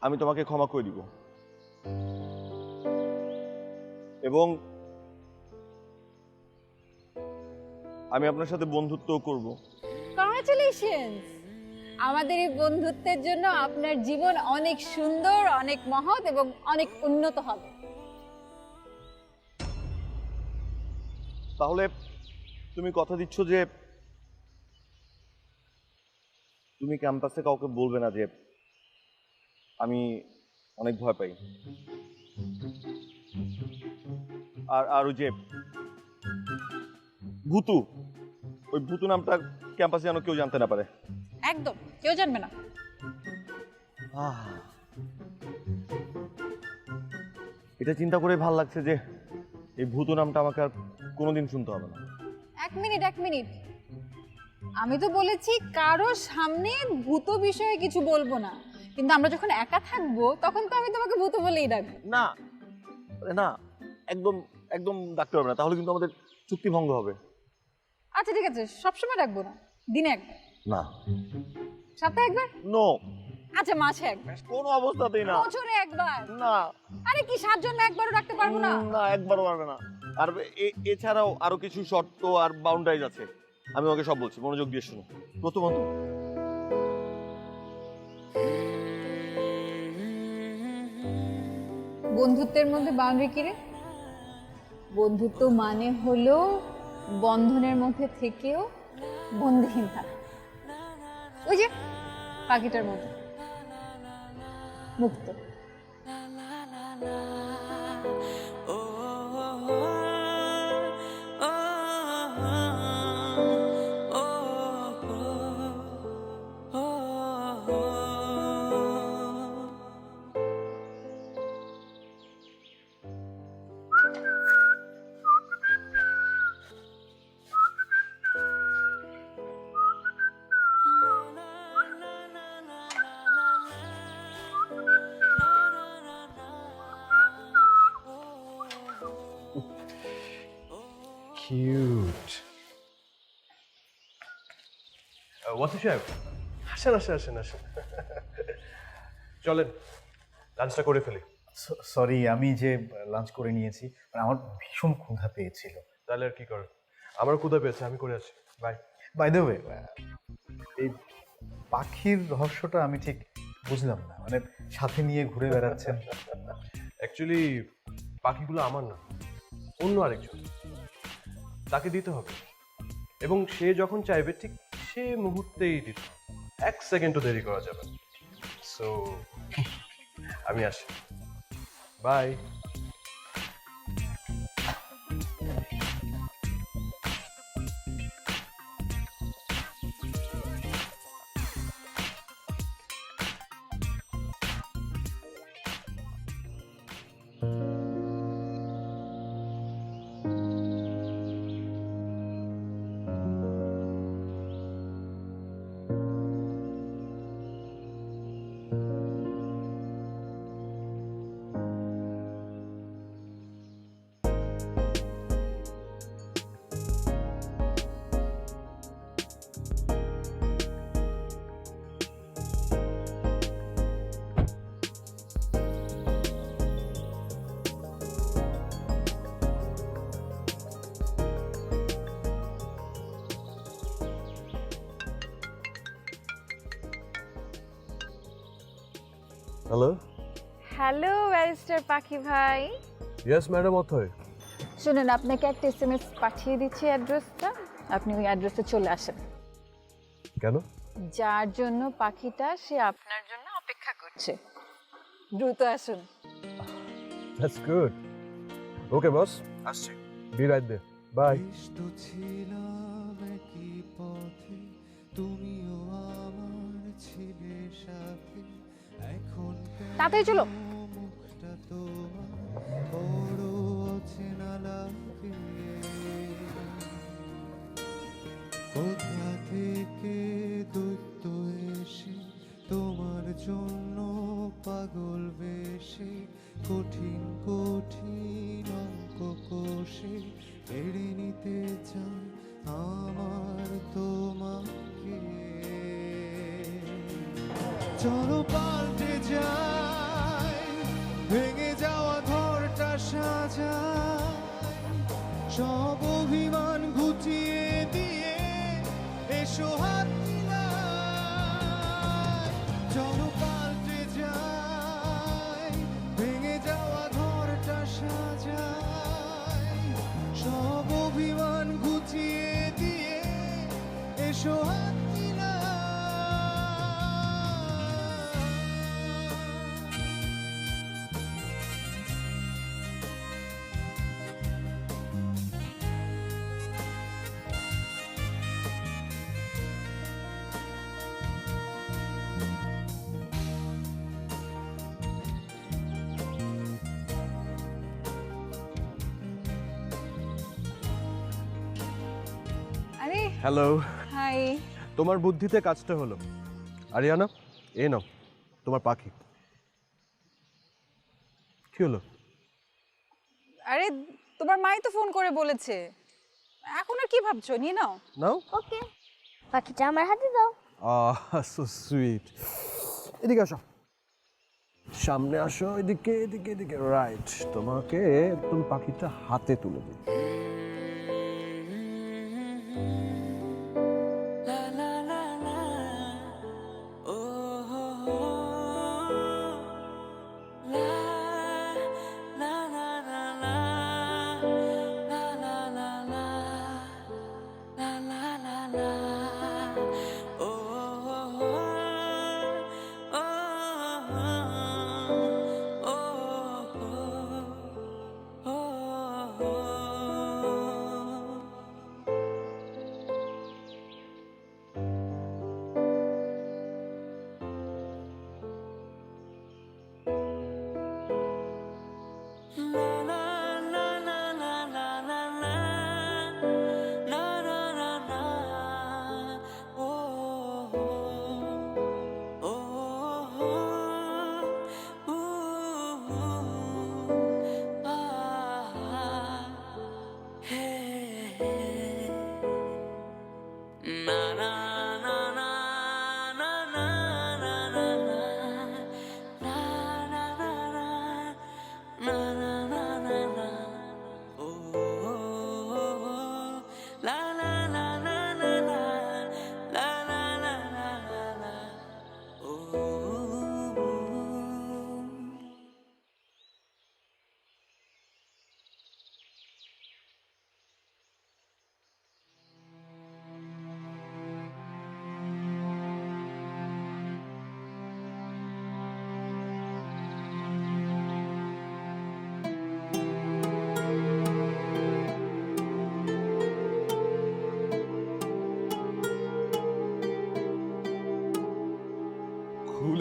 আমি তোমাকে ক্ষমা করে দিব এবং আমি আপনার সাথে বন্ধুত্ব করব। কংগ্রাচুলেশনস! আমাদের এই বন্ধুত্বের জন্য আপনার জীবন অনেক সুন্দর, অনেক মহৎ এবং অনেক উন্নত হবে। তাহলে তুমি কথা দিচ্ছ যে তুমি ক্যাম্পাসে কাউকে বলবে না যে আমি অনেক ভয় পাই, আর ওই যে ভূতু, ওই ভূতু নামটা ক্যাম্পাসে যেন কেউ জানতে না পারে। একদম কেউ জানবে না। এটা চিন্তা করে ভাল লাগছে যে এই ভূতু নামটা আমাকে আর কোনোদিন শুনতে হবে না। এক মিনিট, আমি তো বলেছি কারো সামনে ভূত বিষয়ে কিছু বলবো না, কিন্তু আমরা যখন একা থাকবো তখন তো আমি তোমাকে ভূত বলেই ডাকবো। না না, একদম একদম ডাকতে হবে না, তাহলে কিন্তু আমাদের চুক্তি ভঙ্গ হবে। আচ্ছা ঠিক আছে, সবসময় ডাকবো না, দিনে একবার, না সপ্তাহে একবার, নো, আচ্ছা মাসে একবার, কোনো অবস্থাতেই না, বছরে একবার। না। আরে কি 7 জন একবারও ডাকতে পারবো না? না, একবারও পারবে না। আর এছাড়াও আরো কিছু শর্ত আর বাউন্ডারিজ আছে, আমি ওকে সব বলছি, মনোযোগ দিয়ে শুনো। প্রথমত বন্ধুত্বের মধ্যে বাউন্ডারি কি রে? বন্ধুত্ব মানে হলো বন্ধনের মধ্যে থেকেও বন্ধহীন থাকা। ওই যে পাখিটার মতো মুক্ত। কিউট। ওয়াসি সাহেব, আসেন আসেন আসেন আসেন, চলেন লাঞ্চটা করে ফেলি। সরি, আমি যে লাঞ্চ করে নিয়েছি, মানে আমার ভীষণ ক্ষুধা পেয়েছিল। তাহলে আর কি করেন, আমার ক্ষুধা পেয়েছে, আমি করে আছি। বাই। বাই দ্য ওয়ে, এই পাখির রহস্যটা আমি ঠিক বুঝলাম না, মানে সাথে নিয়ে ঘুরে বেড়াচ্ছেন। অ্যাকচুয়ালি পাখিগুলো আমার না, অন্য আরেকজন, তাকে দিতে হবে, এবং সে যখন চাইবে ঠিক সে মুহূর্তেই দিতে হবে, 1 সেকেন্ডও দেরি করা যাবে না। সো আমি আসি, by. Hello. Hello barrister Pakhi ভাই। Yes madam, Othoi. শুনুন, আপনাকে একটা SMS পাঠিয়ে দিচ্ছি অ্যাড্রেসটা, আপনি ওই অ্যাড্রেসে চলে আসেন। কেন? যার জন্য পাখিটা সে আপনার জন্য অপেক্ষা করছে, দ্রুত আসুন। That's good. ওকে বস, আসছি। Be right there. বাই। ছিলাম একই পথে, তুমিও আমার ছিলে সাথে, এখন তাড়াতাড়ি চলো। মুখটা তোমার বড় অচেনা লাগে। কোথা থেকে দৈত্য এসে তোমার জন্য পাগল বেশে, কঠিন কঠিন অঙ্ক কষে কেড়ে নিতে চাই আমার তোমাকে। চলো পাল্টে যাই, ভেঙে যাওয়া ঘরটা সাজাই, সব অভিমান ঘুচিয়ে দিয়ে এসো হাত মিলাই। চলো পাল্টে যাই, ভেঙে যাওয়া ঘরটা সাজাই, সব অভিমান ঘুচিয়ে দিয়ে এসো হাত মিলাই। আরে হ্যালো। হাই। তোমার বুদ্ধিতে কাজটা হলো। আরিয়ানা, এ নাও তোমার পাখি। কি হলো? আরে তোমার মাই তো ফোন করে বলেছে, এখন আর কি ভাবছো, নিয়ে নাও। নাও। ওকে, পাখিটা আমার হাতে দাও। So sweet. এদিকে আসো, সামনে আসো, এদিকে এদিকে এদিকে। রাইট, তোমাকে একদম পাখিটা হাতে তুলে দিই।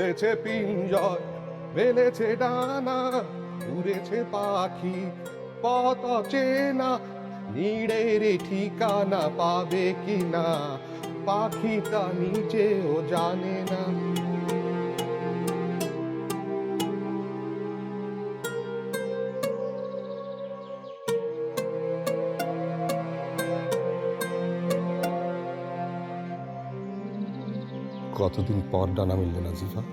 খুলেছে পিঞ্জর, মেলেছে ডানা, উড়েছে পাখি পথ চেনা, নীড়ের ঠিকানা পাবে কিনা পাখিটা নিজেও জানে না। কতদিন পর ডানা মিলল নাজিফা।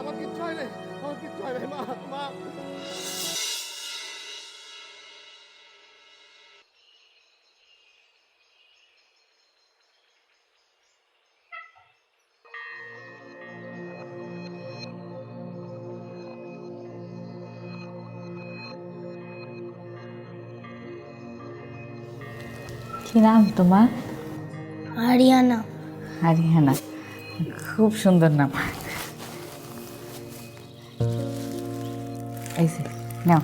আমার কিচ্ছু হয় নাই, আমার কিচ্ছু হয় নাই, মা মা। কি নাম তোমার? আরিয়ানা। আরিয়ানা, খুব সুন্দর নাম। এই যে নাও।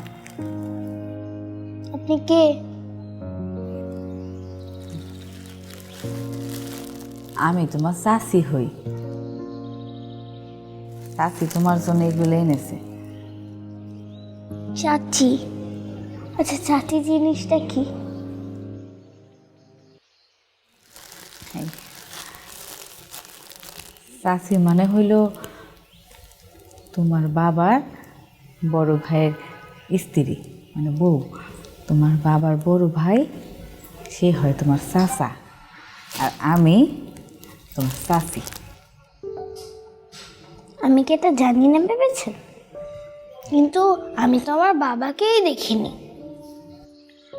আপনি কে? আমি তোমার চাচি হই। চাচি তোমার জন্য এগুলো এনেছে। চাচি? আচ্ছা, চাচি জিনিসটা কি? চাচি মানে হইল তোমার বাবার বড় ভাইয়ের স্ত্রী, মানে বউ। তোমার বাবার বড় ভাই সে হয় তোমার চাচা, আর আমি তোমার চাচি। আমি কি এটা জানি না ভেবেছেন? কিন্তু আমি তো আমার বাবাকেই দেখিনি,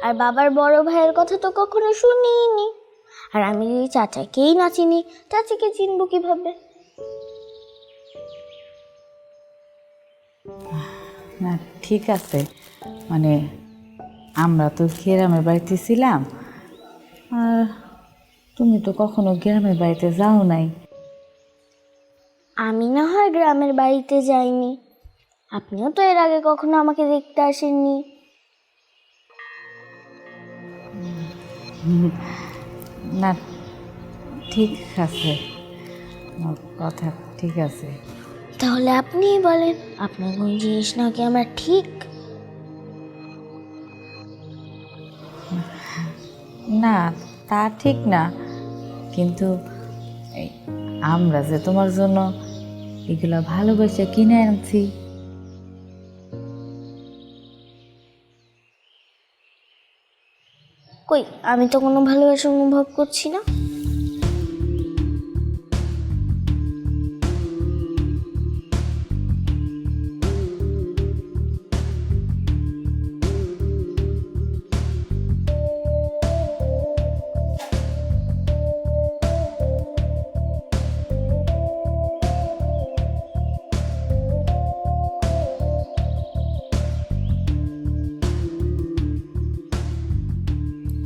আর বাবার বড় ভাইয়ের কথা তো কখনো শুনিনি। আর আমি যদি চাচাকেই না চিনি, চাচিকে চিনবো কিভাবে? না ঠিক আছে, মানে আমরা তো গ্রামের বাড়িতে ছিলাম, আর তুমি তো কখনো গ্রামের বাড়িতে যাও নাই। আমি না হয় গ্রামের বাড়িতে যাইনি, আপনিও তো এর আগে কখনো আমাকে দেখতে আসেননি। না ঠিক আছে, কথা ঠিক আছে। তাহলে আপনিই বলেন, আপনার কোন জিনিস নাকি আমার ঠিক? না তা ঠিক না, কিন্তু আমরা যে তোমার জন্য এগুলো ভালোবেসে কিনে আনছি। কই, আমি তো কোনো ভালোবাসা অনুভব করছি না।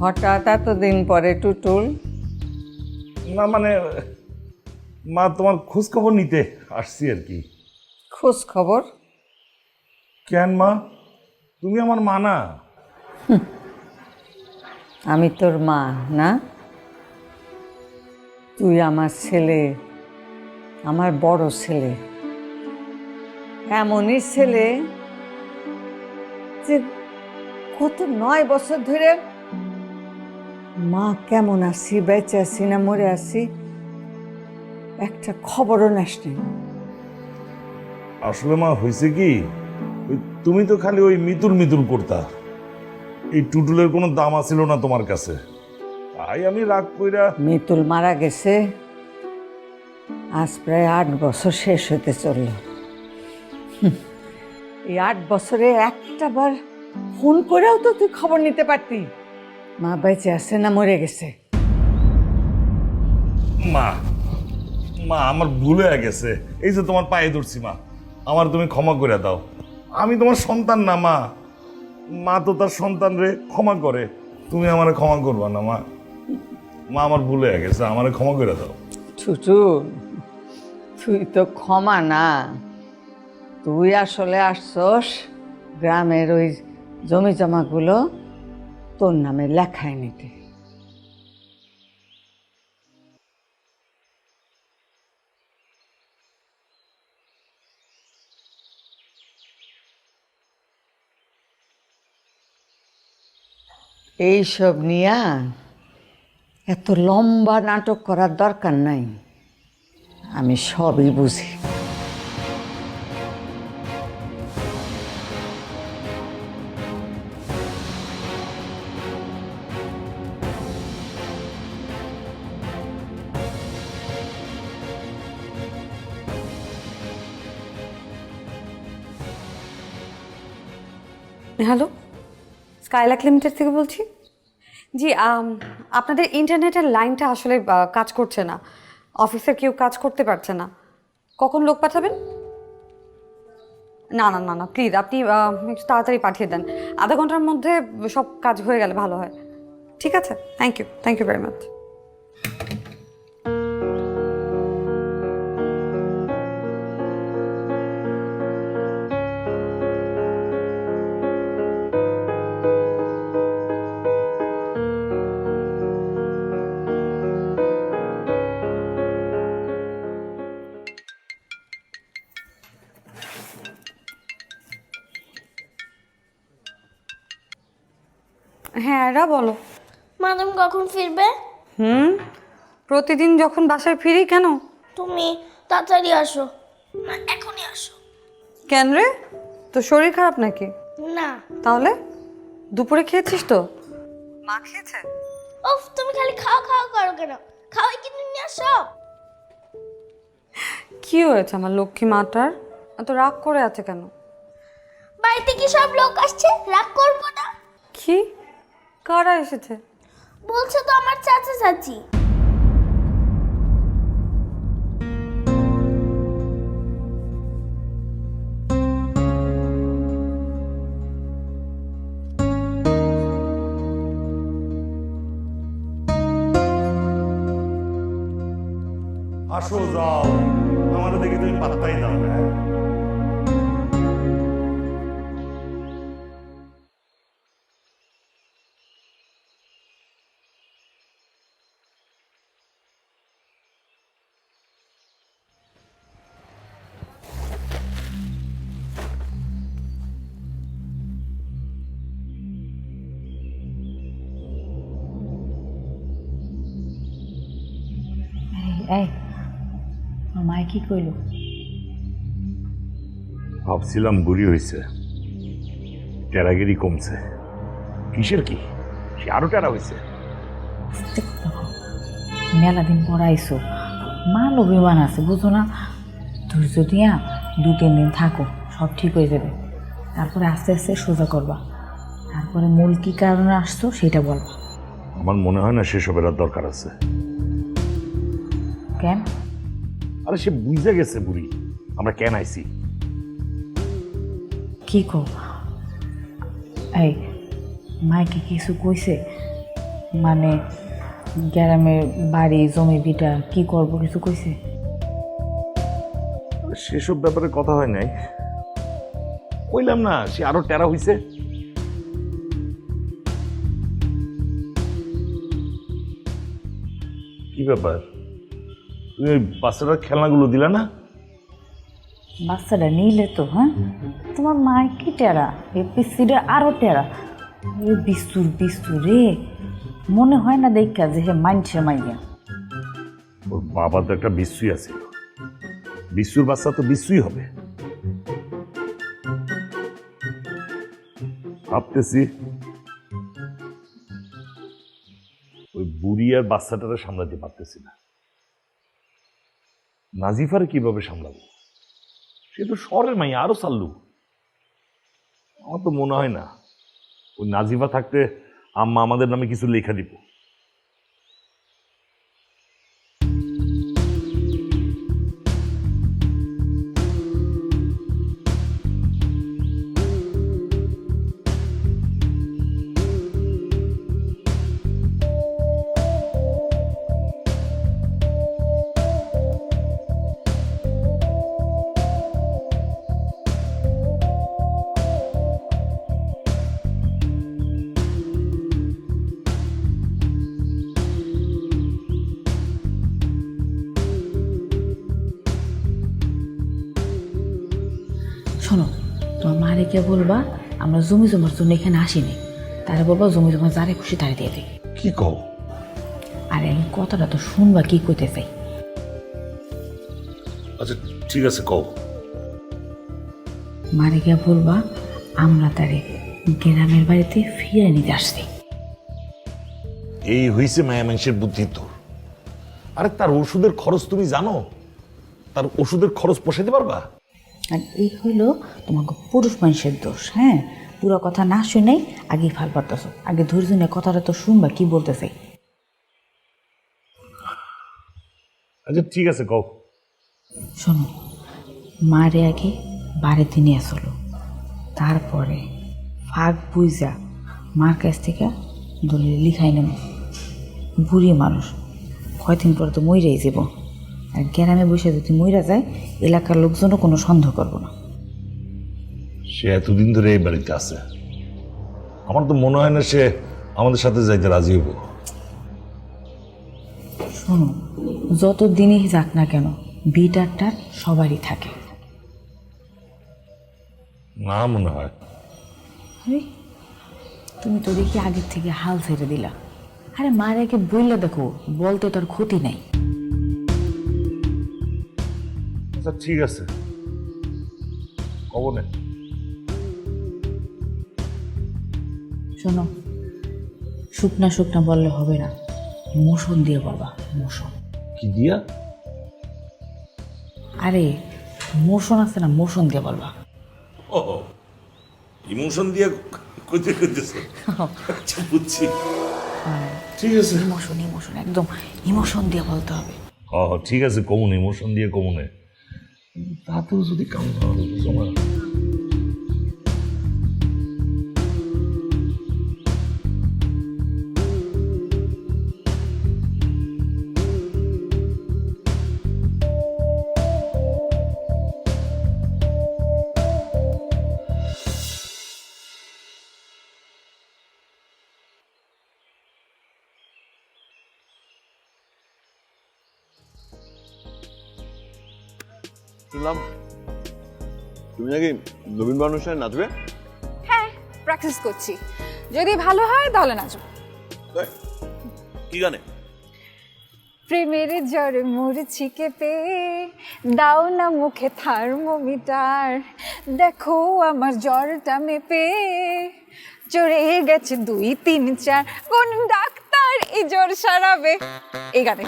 হঠাৎ এতদিন পরে টুটুল? না মানে মা, তোমার খোঁজ খবর নিতে আসছি আর কি। খোঁজ খবর? কেন মা, তুমি আমার মা না? আমি তোর মা না? তুই আমার ছেলে, আমার বড় ছেলে, এমনই ছেলে যে কত 9 বছর ধরে মা কেমন আছি, বেঁচে আছি না মরে আছি একটা খবরও নেসনি। আসলে মা হয়েছে কি, তুমি তো খালি ওই মিতুল মিতুল করতা, এই টুটুলের কোনো দাম আছিল না তোমার কাছে, তাই আমি রাগ কইরা। মিতুল মারা গেছে আজ প্রায় 8 বছর শেষ হতে চলল। এই 8 বছরে একটা বার ফোন করেও তো তুই খবর নিতে পারতি মা বেঁচে আছে না মরে গেছে। মা মা আমার ভুল হয়ে গেছে, এই যে তোমার পায়ে ধরছি মা, আমার তুমি ক্ষমা করে দাও। আমি তোমার সন্তান না মা, মা তো তার সন্তান রে ক্ষমা করে, তুমি আমারে ক্ষমা করবা না মা? মা আমার ভুল হয়ে গেছে, আমারে ক্ষমা করে দাও। ছুটু, তুই তো ক্ষমা না, তুই আসলে আসছস গ্রামের ওই জমি জমাগুলো তোর নামে লেখায় নিতে। এইসব নিয়া এত লম্বা নাটক করার দরকার নাই, আমি সবই বুঝি। হ্যালো, স্কাইলাক লিমিটেড থেকে বলছি। জি, আপনাদের ইন্টারনেটের লাইনটা আসলে কাজ করছে না, অফিসের কেউ কাজ করতে পারছে না। কখন লোক পাঠাবেন? না না না না, প্লিজ আপনি একটু তাড়াতাড়ি পাঠিয়ে দেন, আধা ঘন্টার মধ্যে সব কাজ হয়ে গেলে ভালো হয়। ঠিক আছে, থ্যাংক ইউ ভেরি মাচ। হ্যাঁ এরা বলো। মা, তুমি কখন ফিরবে? প্রতিদিন যখন বাসায় ফিরি। কেন? তুমি তাড়াতাড়ি আসো না, এখনই আসো। কেন রে, তো শরীর খারাপ নাকি? না। তাহলে দুপুরে খেয়েছিস তো? মা খেয়েছে? উফ, তুমি খালি খাওয়া খাওয়া করো কেন? খাওয়াই কিনে নিয়ে আসো। কি হয়েছে আমার লক্ষ্মী মাটার, এত রাগ করে আছে কেন? বাড়িতে কি সব লোক আসছে, রাগ করবো না? কি, কারা এসেছে? বলছে তো আমার চাচা চাচি। আসো, যাও, আমাদের দেখে তুমি পাত্তাই দাও না। এই মায় কি কইল? ভাবছিলাম বুড়ি হয়েছে, টেরাগিরি কমছে। কিসের কি, সে আরো টেরা হয়েছে। মেলা দিন পর আইসো, মাল অভিমান আছে বুঝো না। ধৈর্য দিয়া 2-3 দিন থাকো, সব ঠিক হয়ে যাবে। তারপরে আস্তে আস্তে সোজা করবা, তারপরে মূল কি কারণে আসছো সেটা বলবা। আমার মনে হয় না সেসবের আর দরকার আছে। কেন? আরে সে বুঝে গেছে বুড়ি আমরা কেন আইছি। কি কো? এই মাইকে কিছু কইছে? মানে গ্রামের বাড়ি জমি ভিটা কি করব কিছু কইছে? সেসব ব্যাপারে কথা হয় নাই, কইলাম না সে আরো টেরা হইছে। কি ব্যাপার, তুমি ওই বাচ্চাটার খেলনাগুলো দিলা না? বাচ্চাটা নিলে তো, হ্যাঁ তোমার মাই কি টেরা, পিসিটা আরো টেরা। বিস্তুর বিস্তুর রে, মনে হয় না দেখা যে হে মাইনছে মাইয়া। ওর বাবা তো একটা বিশ্বই আছে, বিশ্বর বাচ্চা তো বিশ্বই হবে। ভাবতেছি ওই বুড়ি আর বাচ্চাটারে সামলাতে পারতেছি না, নাজিফারে কিভাবে সামলাবো? সে তো শহরের মাইয়া, আরো চাল্লু। আমার তো মনে হয় না ওই নাজিফা থাকতে আম্মা আমাদের নামে কিছু লেখা দিব। শোনো, তোমার মারে কে বলবা আমরা জমি জমার জন্য এখানে আসিনি, তারা বলবা জমি জমা যারে খুশি তারে দিয়ে দিই। কি কও? আরে আমি কথাটা তো শুনবা কি কইতে চাই। আচ্ছা ঠিক আছে, কও। মারে কে বলবা আমরা তারে গ্রামের বাড়িতে ফিরে নিতে আসছি। এই হইছে মায়া মানুষের বুদ্ধি তো। আরে তার ওষুধের খরচ তুমি জানো? তার ওষুধের খরচ পোষাইতে পারবা? আর এই হইলো তোমাকে পুরুষ মানুষের দোষ। হ্যাঁ, পুরো কথা না শুনেই আগেই ফাল পারতেছ। আগে ধৈর্য নিয়ে কথাটা তো শুনবা কি বলতে চাই। আচ্ছা ঠিক আছে, কও। শোনো, মারে আগে বাড়িতে নিয়ে আসলো, তারপরে ফাঁক বুঝা মার কাছ থেকে দলিল লিখাই নেব। বুড়ি মানুষ, কয়দিন পরে তো মইরাই যাব। আর গ্রামে বসে যদি মইরা যায় এলাকার লোকজনও কোনো সন্দেহ করবো না। সে এতদিন ধরে এই বাড়িতে আছে, আমার তো মনে হয় না সে আমাদের সাথে যাইতে রাজি হইব। শোনো, যত দিনই যাক না কেন বিটারটা সবারই থাকে। না মনে হয়। আরে তুমি তো দেখি আগের থেকে হাল ছেড়ে দিলা। আরে মার একে বললে দেখো, বলতে তোর ক্ষতি নাই। আচ্ছা ঠিক আছে, কব না। শোনো, শুকনা শুকনা বললে হবে না, মোশন দিয়ে বলবা। মোশন কি দিয়া? আরে মোশন আছে না, মোশন দিয়ে বলবা। ও ইমোশন দিয়ে কইতে কইতেছে। আচ্ছা বুঝছি, ঠিক আছে। ইমোশন ইমোশন একদম ইমোশন দিয়ে বলতে হবে। ও ঠিক আছে, কমুনে ইমোশন দিয়ে কমুনে। তাতেও যদি কাম না হলো তোমার। শুনলাম তুমি নাকি নবীন অনুষ্ঠানে নাচবে। হ্যাঁ, প্র্যাকটিস করছি, যদি ভালো হয় তাহলে নাচবো। কি গানে? প্রেমের জ্বর মরছি কেঁপে, দাও না মুখে থার্মোমিটার, দেখো আমার জ্বরটা মেপে, জোরে গেছে 2 3 4 কোন ডাক্তার এই জ্বর সারাবে, এই গানে।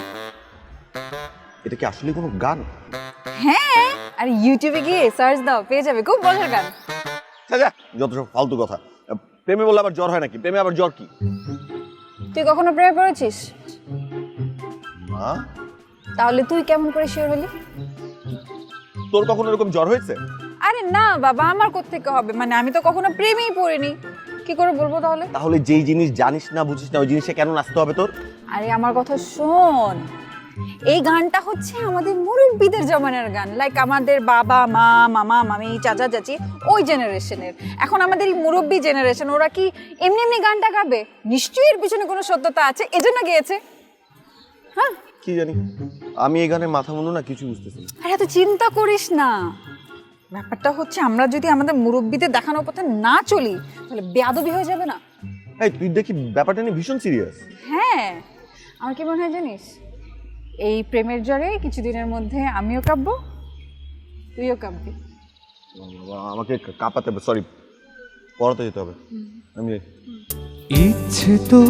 এটা কি আসলে কোনো গান? হ্যাঁ, আর ইউটিউবে গিয়ে সার্চ দাও, পেয়ে যাবে, খুব মজার গান। যা যত সব ফালতু কথা। প্রেমে বললে আবার জ্বর হয় নাকি? প্রেমে আবার জ্বর কি? তুই কখনো প্রেমে পড়েছিস? মা, তাহলে তুই কেমন করে শিওর হলি? তোর কখনো এরকম জ্বর হয়েছে? আরে না বাবা, আমার কোত্থেকে হবে, মানে আমি তো কখনো প্রেমেই পড়িনি, কি করে বলবো তাহলে? তাহলে যেই জিনিস জানিস না বুঝিস না ওই জিনিসে কেন নাচতে হবে তোর? আরে আমার কথা শোন, এই গানটা হচ্ছে আমাদের মুরব্বিদের জমানার গান, লাইক আমাদের বাবা মা মামা মামি চাচা চাচি ওই জেনারেশনের। এখন আমাদের এই মুরব্বি জেনারেশন, ওরা কি এমনি এমনি গানটা গাবে? নিশ্চয়ই এর পিছনে কোনো সত্যতা আছে, এজন্য গেয়েছে। হ্যাঁ, কি জানি, আমি এই গানে মাথা মুন্ডু না কিছু বুঝতেছি না। আরে এত চিন্তা করিস না, ব্যাপারটা হচ্ছে আমরা যদি আমাদের মুরব্বিদের দেখানোর পথে না চলি তাহলে বেয়াদবি হয়ে যাবে না? এই তুই দেখি ব্যাপারটা নিয়ে ভীষণ সিরিয়াস। হ্যাঁ, আমার কি মনে হয় জানিস, এই প্রেমের জ্বরে কিছুদিনের মধ্যে আমিও কাঁপবো, তুইও কাঁপবি। আমাকে কাঁপাতে হবে, সরি, পড়াতে যেতে হবে। আমি ইচ্ছে তো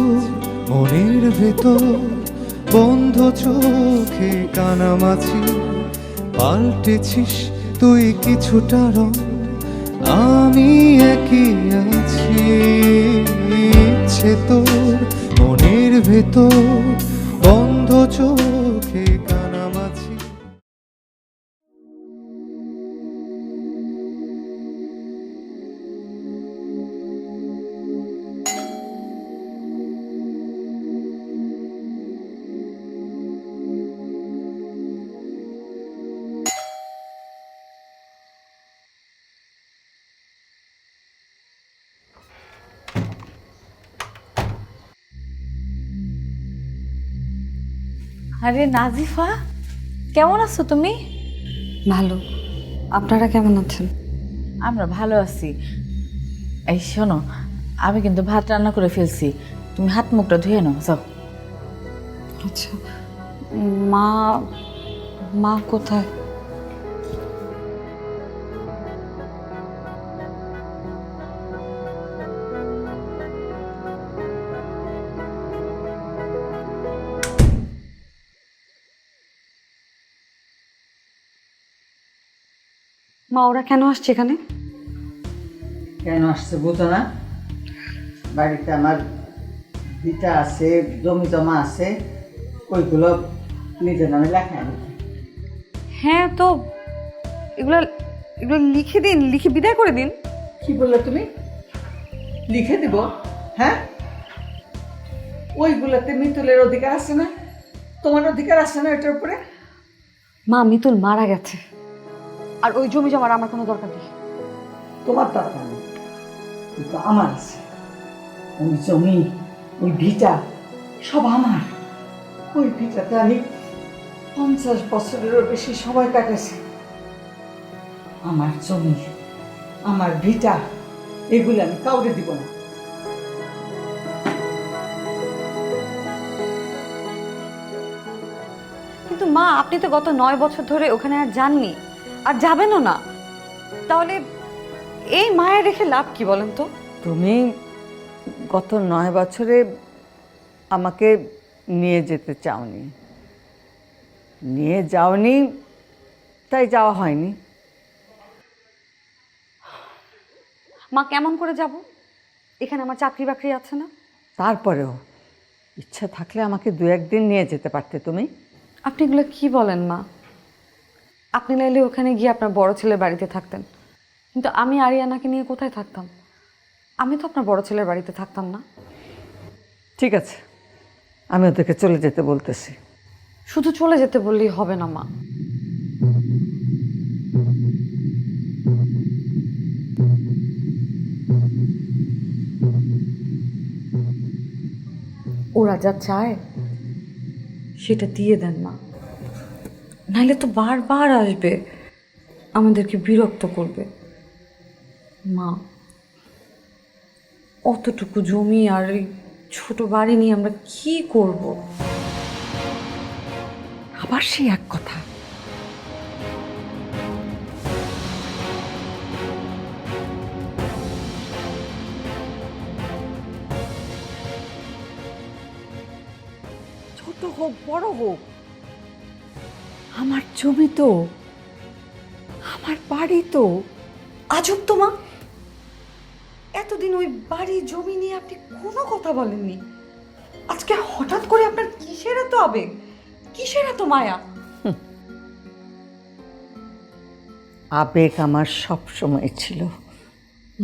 মনের ভেতর, বন্ধ চোখে কানামাছি, পাল্টেছিস তুই কিছুটা রং, আমি একই আছি। ইচ্ছে তোর মনের ভেতর, বন্ধ চোখে কানামাছি। আরে নাজিফা, কেমন আছো তুমি? ভালো, আপনারা কেমন আছেন? আমরা ভালো আছি। এই শোনো, আমি কিন্তু ভাত রান্না করে ফেলছি, তুমি হাত মুখটা ধুয়ে নাও, যাও। আচ্ছা, মা মা কোথায়? মা, ওরা কেন আসছে এখানে? কেন আসছে বুঝো না? বাড়িতে আমার ভিটা আছে, জমি জমা আছে, ওইগুলো নিজের নামে লেখা নিতে। হ্যাঁ, তো এগুলো এগুলো লিখে দিন, লিখে বিদায় করে দিন। কি বললে তুমি? লিখে দিব? হ্যাঁ, ওইগুলোতে মিতুলের অধিকার আছে না? তোমার অধিকার আছে না এটার উপরে? মা, মিতুল মারা গেছে, আর ওই জমি জমার আমার কোনো দরকার নেই। তোমার দরকার নেই, কিন্তু আমার আছে। ওই জমি, ওই ভিটা সব আমার। ওই ভিটাতে আমি 50 বছরেরও বেশি সময় কাটেছি। আমার জমি, আমার ভিটা, এগুলো আমি কাউকে দিব না। কিন্তু মা, আপনি তো গত 9 বছর ধরে ওখানে আর যাননি, আর যাবেনও না, তাহলে এই মায়ের রেখে লাভ কি বলেন তো? তুমি গত 9 বছরে আমাকে নিয়ে যেতে চাওনি, নিয়ে যাওনি, তাই যাওয়া হয়নি। মা, কেমন করে যাব? এখানে আমার চাকরি বাকরি আছে না। তারপরেও ইচ্ছা থাকলে আমাকে 2-1 দিন নিয়ে যেতে পারতে তুমি। আপনি এগুলো কি বলেন মা? আপনি নাইলে ওখানে গিয়ে আপনার বড় ছেলের বাড়িতে থাকতেন, কিন্তু আমি আরিয়ানাকে নিয়ে কোথায় থাকতাম? আমি তো আপনার বড় ছেলের বাড়িতে থাকতাম না। ঠিক আছে, আমি ওদেরকে চলে যেতে বলতেছি। শুধু চলে যেতে বললেই হবে না মা। ওরা যা চায় সেটা দিয়ে দেন মা, নাহলে তো বারবার আসবে, আমাদেরকে বিরক্ত করবে। মা, অতটুকু জমি আর এই ছোট বাড়ি নিয়ে আমরা কি করব? আবার সেই এক কথা। হোক, বড় হোক। আমার জমি তো, আমার বাড়ি তো। আজব তো মা, এতদিন ওই বাড়ি জমি নিয়ে আপনি কোনো কথা বলেননি, আজকে হঠাৎ করে আপনার কিসের এত আবেগ, কিসের এত মায়া? আবেগ আমার সব সময় ছিল,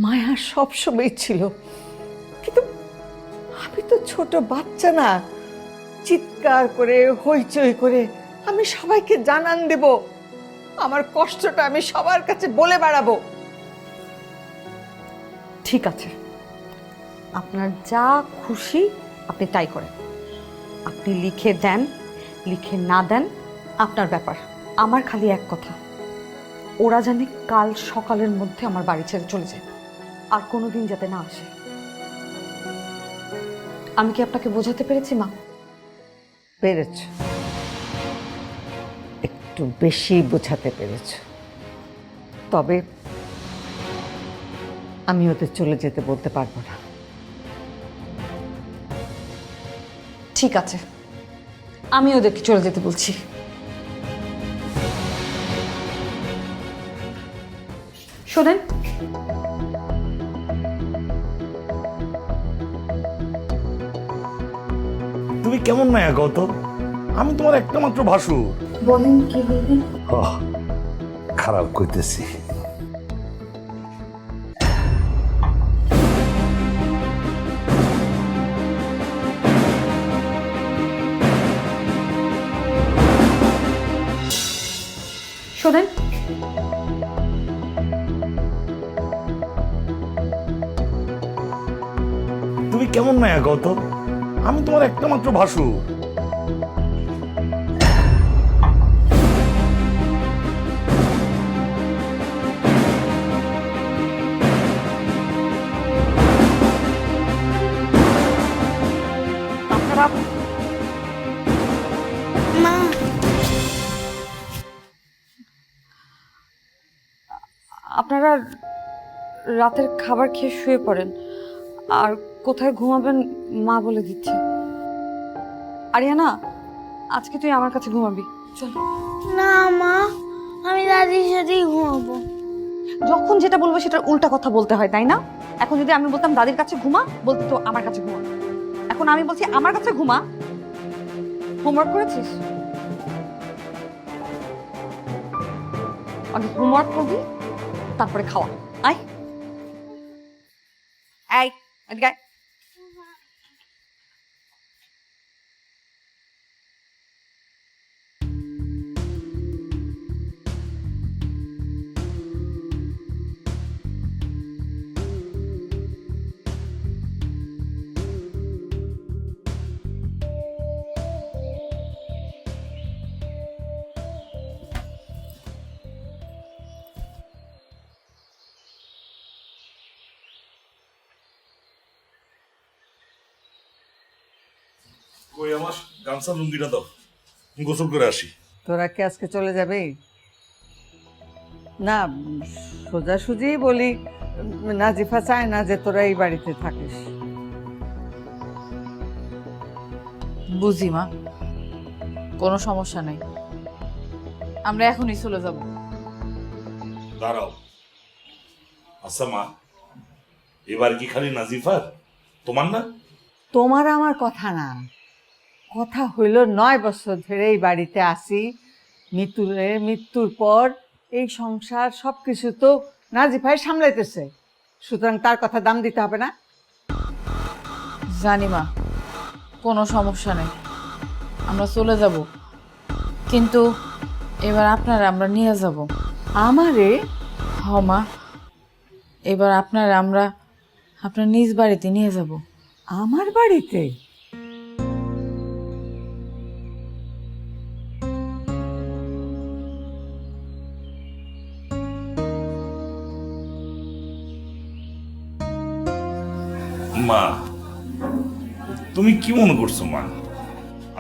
মায়া সব সময় ছিল, কিন্তু আমি তো ছোট বাচ্চা না, চিৎকার করে হইচই করে আমি সবাইকে জানান দেব, আমার কষ্টটা আমি সবার কাছে বলে বেড়াবো। ঠিক আছে, আপনার যা খুশি আপনি তাই করেন। আপনি লিখে দেন, লিখে না দেন আপনার ব্যাপার। আমার খালি এক কথা, ওরা জানে কাল সকালের মধ্যে আমার বাড়ি ছেড়ে চলে যায়, আর কোনোদিন যাতে না আসে। আমি কি আপনাকে বোঝাতে পেরেছি মা? পেরেছ, একটু বেশি বোঝাতে পেরেছ। তবে আমি ওদের চলে যেতে বলতে পারবো না। ঠিক আছে, আমি ওদেরকে চলে যেতে বলছি। শোনেন, তুমি কেমন মায়া কত? আমি তোমার একটা মাত্র ভাসু। বলেন কি বলবেন? খারাপ কইতেছি। শোনেন, তুমি কেমন মায়া কত? আমি তোমার একটা মাত্র ভাসু। আপনারা মা, আপনারা রাতের খাবার খেয়ে শুয়ে পড়েন, আর কোথায় ঘুমাবেন মা বলে দিচ্ছে। আরিয়ানা, আজকে তুই আমার কাছে ঘুমাবি, চল। না মা, আমি দাদির সাথেই ঘুমাবো। যখন যেটা বলবো সেটার উল্টা কথা বলতে হয়, তাই না? এখন যদি আমি বলতাম দাদির কাছে ঘুমা, বলতে তো আমার কাছে ঘুমা। এখন আমি বলছি আমার কাছে ঘুমা। হোমওয়ার্ক করেছিস? আগে হোমওয়ার্ক করবি, তারপরে খাওয়া। আয় আয়, এদিকে আয়। কই আমার গামছা লুঙ্গিটা দাও, গোসল করে আসি। তোরা কি আজকে চলে যাবে? না, সোজাসুজি বলি, নাজিফা চায় না যে তোরা এই বাড়িতে থাকিস। বুঝি মা, কোনো সমস্যা নেই, আমরা এখনই চলে যাব। দাঁড়াও, আচ্ছা মা, এবার কি খালি নাজিফার, তোমার না? তোমার আমার কথা না, কথা হইল 9 বছর ধরে এই বাড়িতে আসি, মৃত্যুর পর এই সংসার সবকিছু তো নাজিফাই সামলাইতেছে, সুতরাং তার কথা দাম দিতে হবে না? জানি মা, কোনো সমস্যা নেই, আমরা চলে যাব, কিন্তু এবার আপনারা আমরা নিয়ে যাব। আমারে? হ মা, এবার আপনারা আমরা আপনার নিজ বাড়িতে নিয়ে যাব। আমার বাড়িতে? মা, তুমি কি মনে করছো মা?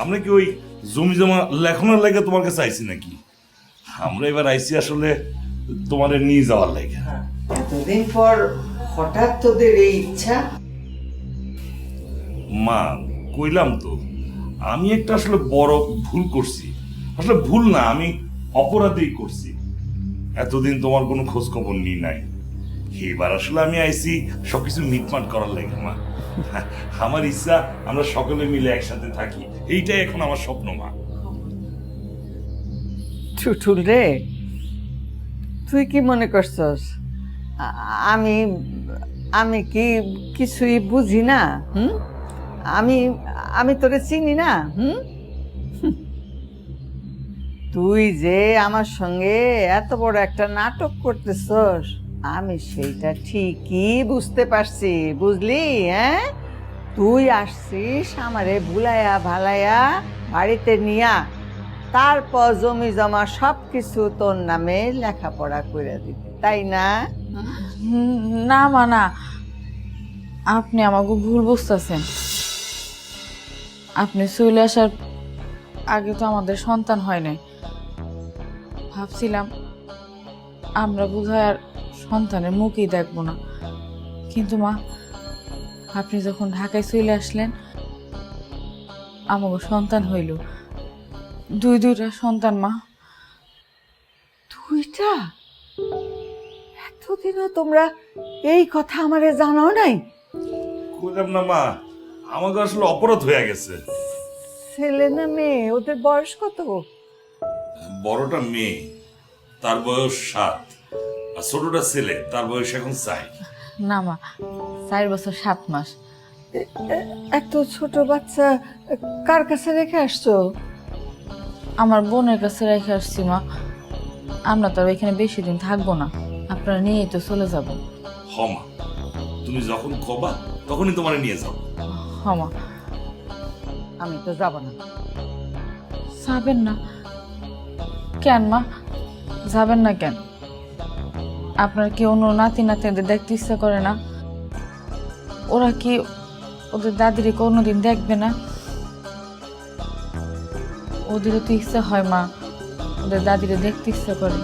আমরা কি ওই জমি জমা লেখনের লাগে তোমার কাছে আইছি নাকি? আমরা এবার আইছি আসলে তোমারে নিয়ে যাওয়ার লাগে। এতদিন পর হঠাৎ তোদের এই ইচ্ছা? মা, কইলাম তো আমি একটা আসলে বড় ভুল করছি। আসলে ভুল না, আমি অপরাধই করছি। এতদিন তোমার কোনো খোঁজ খবর নিই নাই। এবার আসলে আমি আইছি সবকিছু মিটমাট করার লাগে। মা, আমার ইচ্ছা আমরা সকলে মিলে একসাথে থাকি, এইটাই এখন আমার স্বপ্ন। মা, টুটুল রে, তুই কি মনে করছস আমি আমি কি কিছুই বুঝি না? আমি আমি তোরে চিনি না? তুই যে আমার সঙ্গে এত বড় একটা নাটক করতেছস, আমি সেইটা ঠিকই বুঝতে পারছি, বুঝলি? হ্যাঁ, তুই আসছিস আমারে ভুলাইয়া ভালাইয়া বাড়িতে নিয়া, তারপর জমি জমা সব কিছু তোর নামে লেখাপড়া করে দিতে, তাই না? না মা, না, আপনি আমাকে ভুল বুঝতেছেন। আপনি চলে আসার আগে তো আমাদের সন্তান হয় নাই। ভাবছিলাম আমরা বোধহয় আর সন্তানের মুখই দেখবো না, কিন্তু মা, আপনি যখন ঢাকায় চলে আসলেন আমাকে সন্তান হইল। দুইটা সন্তান মা। দুইটা? এতদিনও তোমরা এই কথা আমারে জানাও নাই? কইলাম না মা, আমাকে আসলে অপরাধ হয়ে গেছে। ছেলে না মেয়ে? ওদের বয়স কত? বড়টা মেয়ে, তার বয়স 7, আর ছোটটা ছেলে, তার বয়স এখন 4। না মা, 4 বছর 7 মাস। এত ছোট বাচ্চা কার কাছে রেখে আসছো? আমার বোনের কাছে রেখে আসছি মা। আমরা তো এখানে বেশি দিন থাকবো না, আপনারা নিয়েই তো চলে যাব। মা, তুমি যখন কবা তখনই তোমারে নিয়ে যাও। মা, আমি তো যাব না। যাবেন না কেন মা? যাবেন না কেন? আপনার কি অন্য নাতি নাতিদের দেখতে ইচ্ছা করে না? ওরা কি ওদের দাদিরে কোনোদিন দেখবে না? ওদেরও তো ইচ্ছা হয় মা, ওদের দাদিরে দেখতে ইচ্ছা করে।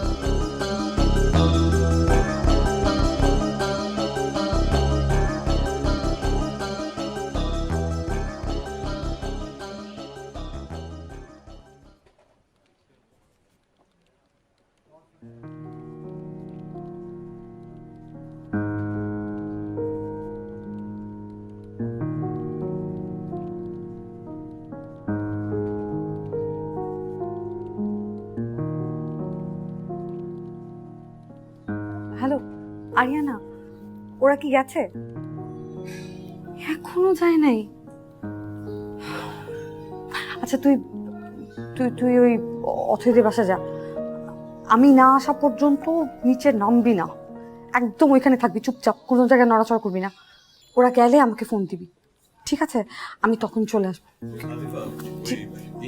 হ্যালো আরিয়ানা, ওরা কি গেছে? এখনো যায় নাই? আচ্ছা তুই তুই তুই ওই অথৈদের বাসা যা, আমি না আসা পর্যন্ত নিচে নামবি না, একদম ওইখানে থাকবি চুপচাপ, কোনো জায়গায় নড়াচড়া করবি না। ওরা গেলে আমাকে ফোন দিবি, ঠিক আছে? আমি তখন চলে আসবো।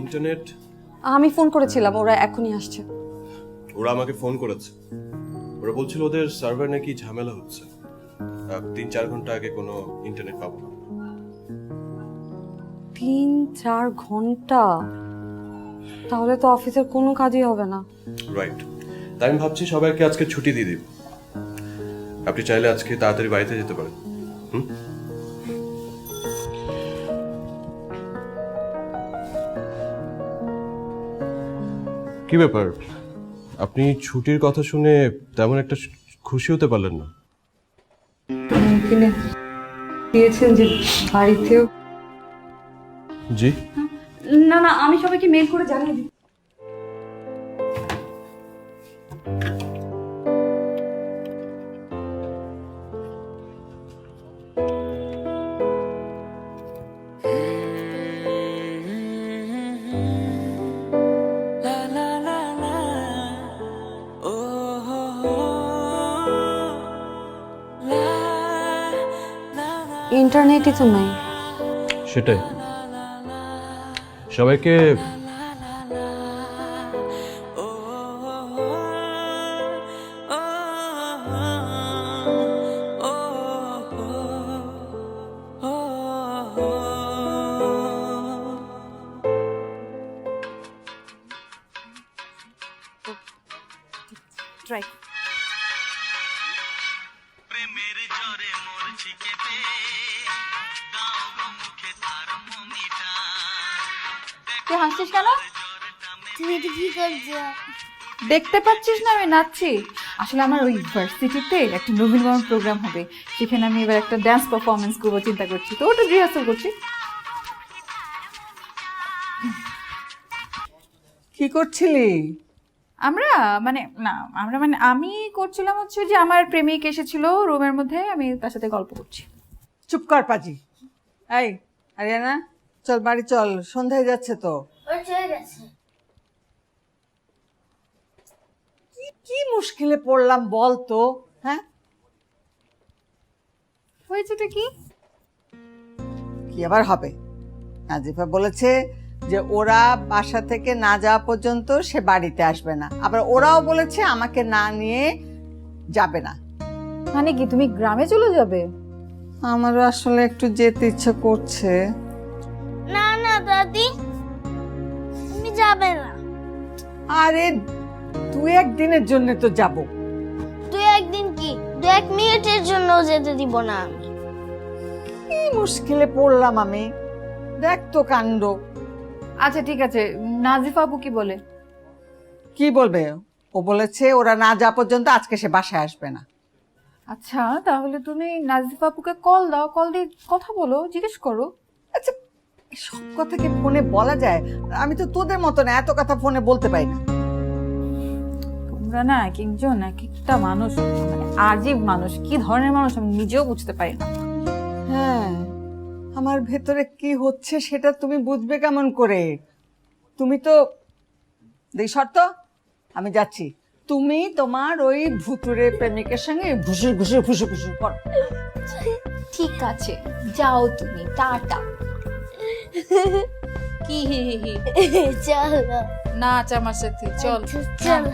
ইন্টারনেট? আমি ফোন করেছিলাম, ওরা এখনই আসছে। ওরা আমাকে ফোন করেছে, ওরা বলছিল ওদের সার্ভার নাকি ঝামেলা হচ্ছে, 3-4 ঘন্টা আগে কোনো ইন্টারনেট পাবো না। 3-4 ঘন্টা? তাহলে তো অফিসের কোনো কাজই হবে না। রাইট, তাই আমি ভাবছি সবাইকে আজকে ছুটি দিয়ে দিব। আপনি চাইলে আজকে তাড়াতাড়ি বাড়িতে যেতে পারেন। কি ব্যাপার, আপনি ছুটির কথা শুনে তেমন একটা খুশি হতে পারলেন না? দিয়েছেন যে বাড়িতেও? জি না না, আমি সবাইকে মেল করে জানিয়ে দিই। ইন্টারনেটই তো নাই। সেটাই, সবাইকে ট্রাই। প্রেমের জ্বরে মরছি কেঁপে, দাও গো মুখে থার্মোমিটার। তুই হাসছিস কেন? তুমি এটা কি করছো? দেখতে পাচ্ছিস না আমি নাচছি? আসলে আমার ওই ভার্সিটিতে একটা নবীনবরণ প্রোগ্রাম হবে, সেখানে আমি এবার একটা ডান্স পারফরমেন্স করবো চিন্তা করছি, তো ওটা রিহার্সাল করছি। কি করছিলি? আমরা মানে আমি করছিলাম হচ্ছে যে আমার প্রেমিক এসেছিল রুমের মধ্যে, আমি তার সাথে গল্প করছি। চুপ কর পাজি। এই আরিয়ানা, চল বাড়ি চল, সন্ধ্যা হয়ে যাচ্ছে তো। ওরা চলে গেছে। কি মুশকিলে পড়লাম বল তো? হ্যাঁ, হয়েছেটা কি? কি আবার হবে? নাজিফা বলেছে যে ওরা বাসা থেকে না যাওয়া পর্যন্ত সে বাড়িতে আসবে না, আবার ওরাও বলেছে আমাকে না নিয়ে যাবে না। মানে কি তুমি গ্রামে চলে যাবে? আমারও আসলে একটু যেতে ইচ্ছে করছে। না না দাদি, তুমি যাবে না। আরে 2-1 দিনের জন্য তো যাব। 2-1 দিন কি, 2-1 মিনিটের জন্য যেতে দিব না আমি। কি মুশকিলে পড়লাম আমি, দেখ তো কাণ্ড। আচ্ছা ঠিক আছে, নাজিফা আপু কি বলে? কি বলবে? ও বলেছে ওরা না যাওয়া পর্যন্ত আজকে সে বাসায় আসবে না। আচ্ছা তাহলে তুমি নাজিফা আপুকে কল দাও, কল দিয়ে কথা বলো, জিজ্ঞেস করো। আচ্ছা সব কথা কি ফোনে বলা যায়? আমি তো তোদের মতো না, এত কথা ফোনে বলতে পারি না। তোমরা না এক একজন এক একটা মানুষ, মানে আজীব মানুষ, কি ধরনের মানুষ আমি নিজেও বুঝতে পারি না। হ্যাঁ, আমার ভেতরে কি হচ্ছে সেটা তুমি বুঝবে কেমন করে? তুমি তো দেই শর্ত, আমি যাচ্ছি, তুমি তোমার ওই ভুতুরে প্রেমিকের সঙ্গে ঘুষুর ঘুষুর ফুসু ফুসু কর। ঠিক আছে যাও তুমি, টাটা। কি হি হি হি? চলো নাচ আমার সাথে, চল। চলো।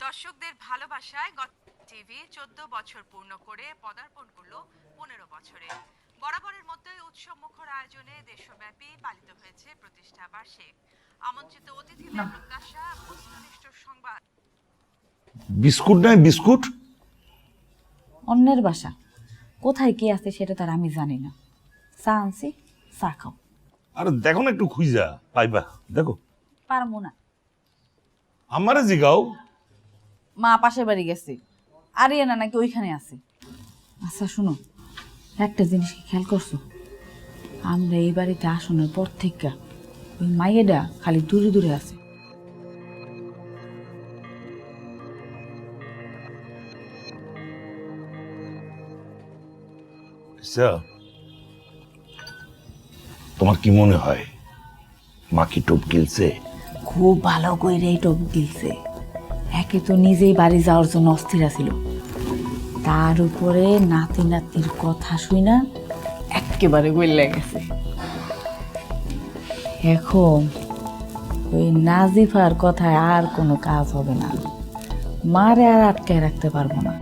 দর্শকদের ভালোবাসায় টিভি 14 বছর পূর্ণ করে পদার্পণ করলো 15 বছরে। বরাবরের মতোই উৎসব মুখর আয়োজনে দেশব্যাপী পালিত হয়েছে প্রতিষ্ঠা বার্ষিক। আমন্ত্রিত অতিথিদের প্রত্যাশা, বস্তুনিষ্ঠ সংবাদ। বিস্কুট নাই? বিস্কুট অন্যের বাসা, কোথায় কি আছে সেটা তার আমি জানি না। চা আনছি, চা খাও। আরে দেখো না একটু খুঁজা পাইবা, দেখো। পারবো না। আমারে জিগাও। মা পাশের বাড়ি গেছে, আরিয়ানা নাকি ওইখানে আছে। আচ্ছা শোনো, একটা জিনিস কি খেয়াল করছো? আমরা এই বাড়িতে আসনের পর থেকে ওই মাইয়েটা খালি দূরে দূরে আছে। আচ্ছা, তোমার কি মনে হয় মা কি টোপ গিলছে? খুব ভালো কইরে টপ দিলছে। একে তো নিজেই বাড়ি যাওয়ার জন্য অস্থির ছিল, তার উপরে নাতি নাতির কথা শুই না একেবারে গইলে গেছে। এখন ওই নাজিফার কথায় আর কোনো কাজ হবে না, মারে আর আটকায় রাখতে পারবো না।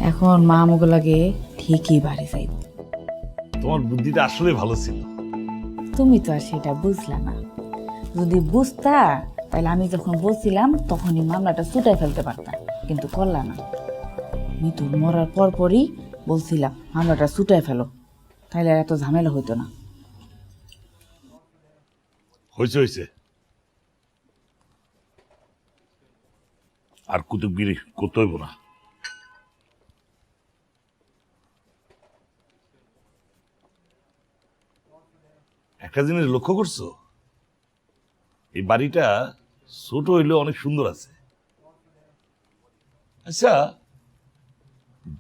এখন মা আমাকে লাগে ঠিকই বাড়ি যাইব। তোমার বুদ্ধিটা আসলে ভালো ছিল। তুমি তো আর সেটা বুঝলা না, যদি বুঝতা তাহলে আমি যখন বলছিলাম তখনই মামলাটা ছুটাই ফেলতে পারতাম, কিন্তু করলা না। মিতুর মরার পরপরই বলছিলাম মামলাটা ছুটাই ফেলো, তাহলে আর এত ঝামেলা হইতো না। হয়েছে হয়েছে, আর কুতুবগিরি করতে হইব না। একটা জিনিস লক্ষ্য করছো, এই বাড়িটা ছোট হইলেও অনেক সুন্দর আছে। আচ্ছা,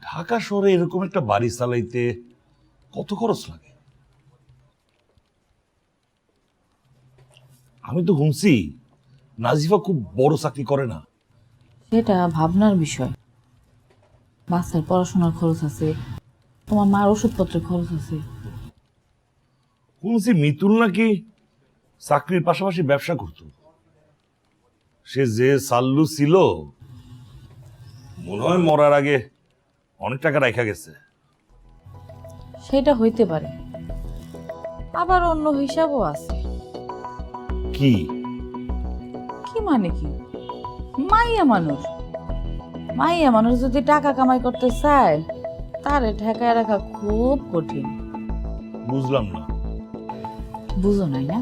ঢাকা শহরে এরকম একটা বাড়ি চালাইতে কত খরচ লাগে? আমি তো শুনছি নাজিফা খুব বড় চাকরি করে না। সেটা ভাবনার বিষয়। বাচ্চার পড়াশোনার খরচ আছে, তোমার মার ওষুধপত্রের খরচ আছে। শুনছি মিতুল নাকি চাকরির পাশাপাশি ব্যবসা করত। সে যে সাল্লু ছিল মনে হয় মরার আগে অনেক টাকা রাখা গেছে। সেটা হইতে পারে, আবার অন্য হিসাবও আছে। কি কি মানে কি? মাইয়া মানুষ যদি টাকা কামাই করতে চায় তারে ঠেকায় রাখা খুব কঠিন। বুঝলাম না। বুঝো নাই না,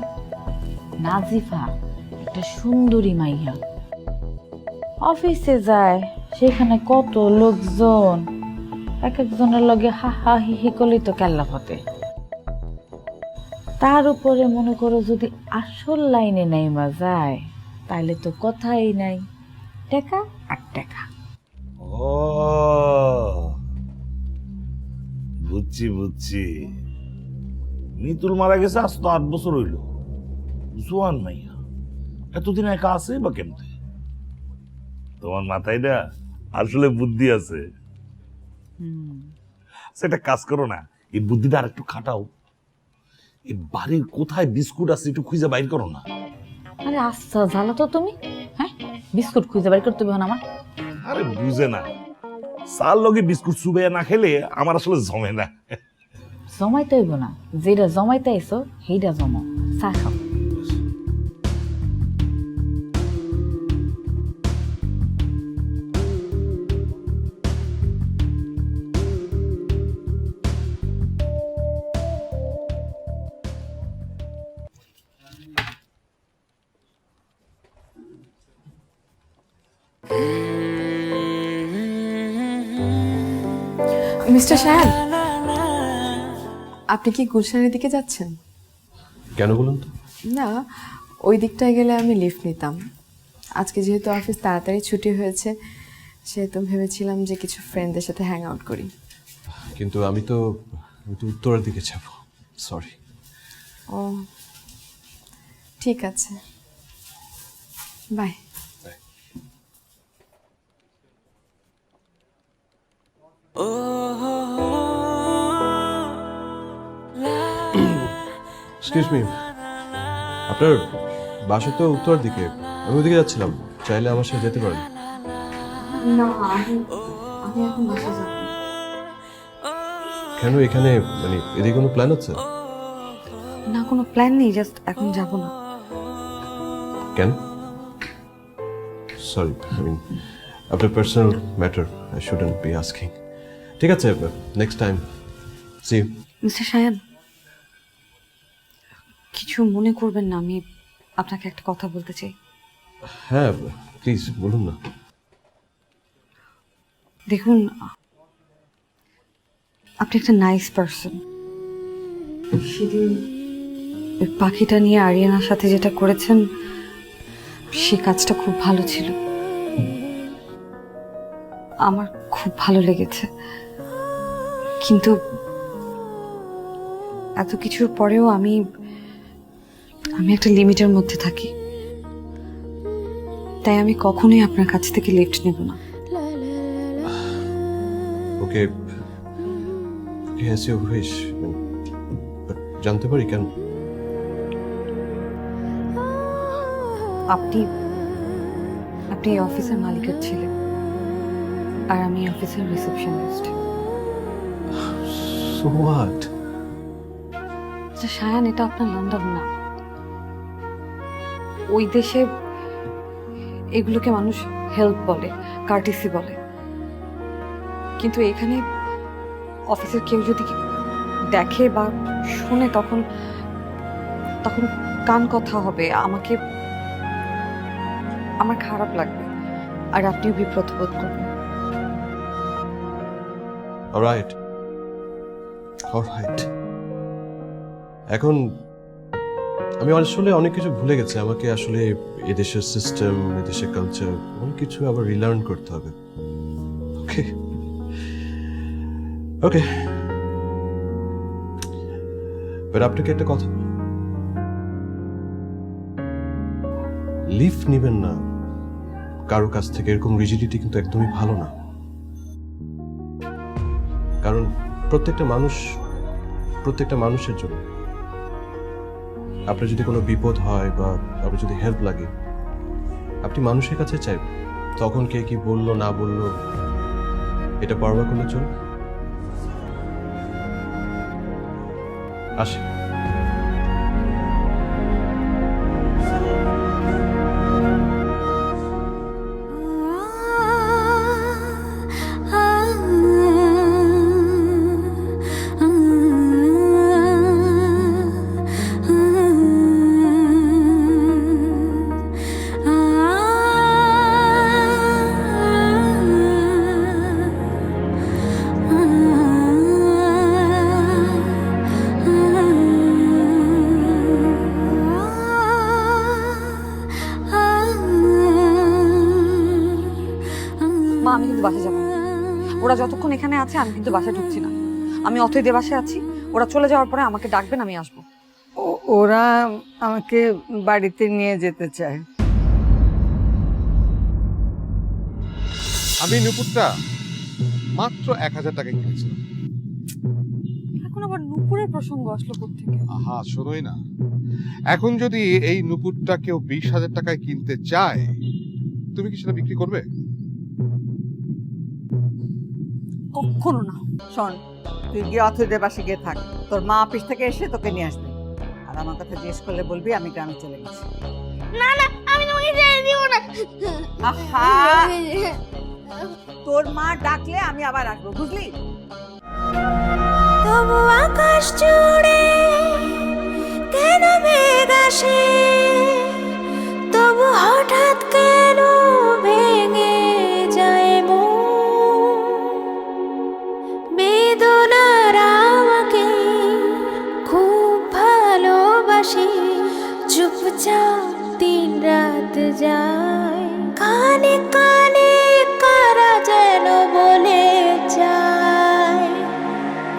নাজিফা একটা সুন্দরী মাইয়া, অফিসে যায়, সেখানে কত লোকজন, এক একজনের লগে হা হা হি হি করলেই তো কেল্লা ফতে। তার উপরে মনে করো যদি আসল লাইনে নেইমা যায় তাইলে তো কথাই নাই, টাকা আর টাকা। ও বুঝছি বুঝছি, মিতুল মারা গেছে আজ তো 8 বছর হইল। জোয়ান মাইয়া এতদিন একা আছে বা কেমতে? তোমার মাথায় না আসলে বুদ্ধি আছে। সেটা কাজ করো না, এই বুদ্ধিটা আর একটু খাটাও। এই বাড়ির কোথায় বিস্কুট আছে একটু খুঁজে বাইর করো না। আরে আচ্ছা জানো তো তুমি, হ্যাঁ বিস্কুট খুঁজে বের করতে হবে আমার। আরে বুঝে না, চার লগে বিস্কুট চুবাইয়া না খেলে আমার আসলে জমে না। জমাইতে হইব না, যেটা জমাইতে আইসো সেইটা জমো, চা খাও। মিস্টার সাহেব, আপনি কি গুলশানের দিকে যাচ্ছেন? কেন বলুন তো? না, ওই দিকটায় গেলে আমি লিফট নিতাম। আজকে যেহেতু অফিস তাড়াতাড়ি ছুটি হয়েছে, সেহেতু ভেবেছিলাম যে কিছু ফ্রেন্ডদের সাথে হ্যাং আউট করি। কিন্তু আমি তো উত্তরের দিকে যাব, সরি। ও ঠিক আছে, বাই। এক্সকিউজ মি, আপনার বাসা তো উত্তরের দিকে, আমি ওদিকে যাচ্ছিলাম, চাইলে আমার সাথে যেতে পারেন। না, আমি এখন বাসা যাব। কেন এখানে, মানে এদিকে কোনো প্ল্যান আছে? না, কোনো প্ল্যান নেই, জাস্ট এখন যাব না। কেন? সরি, আই মিন আপনার personal matter, I shouldn't be asking. ঠিক আছে, next time see you. Mister সাহেব, কিছু মনে করবেন না, আমি আপনাকে একটা কথা বলতে চাই। হ্যাঁ প্লিজ বলুন না। দেখুন, আপনি একটা নাইস পারসন। সেদিন ওই পাখিটা নিয়ে আরিয়ানার সাথে যেটা করেছেন, সে কাজটা খুব ভালো ছিল, আমার খুব ভালো লেগেছে। কিন্তু এত কিছুর পরেও আমি একটা লিমিটের মধ্যে থাকি, তাই আমি কখনোই আপনার কাছ থেকে লিফট নেব না। ওকে, হ্যাঁ উইশ, জানতে পারি কেন? আপনি এই অফিসের মালিকের ছেলে, আর আমি অফিসের রিসেপশনিস্ট। So what? সায়ান, এটা আপনার লন্ডন না। ওই দেশে এগুলোকে মানুষ হেল্প বলে, কার্টিসি বলে, কিন্তু এখানে অফিসের কেউ যদি দেখে বা শুনে তখন কান কথা হবে, আমার খারাপ লাগবে, আর আপনিও বিব্রত বোধ করবেন। Alright, alright. এখন আমি আসলে অনেক কিছু ভুলে গেছি, আমাকে আসলে এদেশের সিস্টেম, এদেশের কালচার অনেক কিছু আবার রিলার্ন করতে হবে। ওকে ওকে, বাট আপনাকে একটা কথা, লিফট নেবেন না কারো কাছ থেকে, এরকম রিজিডিটি কিন্তু একদমই ভালো না। কারণ প্রত্যেকটা মানুষের জন্য, আপনার যদি কোনো বিপদ হয় বা আপনার যদি হেল্প লাগে, আপনি মানুষের কাছে চাইবেন। তখন কে কি বললো না বললো এটা পরোয়া করলে চলবে? আসি। কিন্তু বাসা যাবো না। ওরা যতক্ষণ এখানে আছে আমি কিন্তু বাসায় ঢুকছি না। আমি অথৈদের বাসায় আছি, ওরা চলে যাওয়ার পরে আমাকে ডাকবেন, আমি আসবো। ওরা আমাকে বাড়িতে নিয়ে যেতে চায়। আমি নুপুরটা মাত্র 1000 টাকায় কিনেছিলাম। এখন আবার নুপুরের প্রসঙ্গ আসলো কোত্থেকে? আহা, শোনোই না, এখন যদি এই নুপুরটা কেউ 20,000 টাকায় কিনতে চায়, তুমি কি সেটা বিক্রি করবে? কখনো না। শোন, তুই গিয়ে অথৈদের বাসে গিয়ে থাক, তোর মা অফিস থেকে এসে তোকে নিয়ে আসবে। আর আমার কথা জিজ্ঞেস করলে বলবি আমি গ্রামে চলে গেছি। না না, আমি তোমাকে ছেড়ে দিব না। আহা, তোর মা ডাকলে আমি আবার আসবো, বুঝলি? তবু আকাশ জুড়ে কেন মেঘ আসে, তবু হঠাৎ কেন ভেঙে যায় মন। বেদনার আমাকে খুব ভালোবাসে, চুপচাপ দিন রাত যায়, কানে কানে কারা যেন বলে যায়,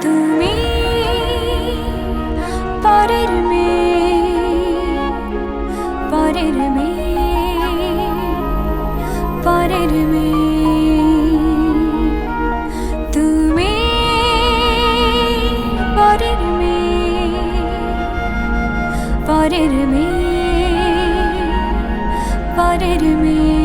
তুমি পরের মেয়ে, পরের মেয়ে, পরের মেয়ে, তুমি পরের মেয়ে, পরের মেয়ে, পরের মেয়ে।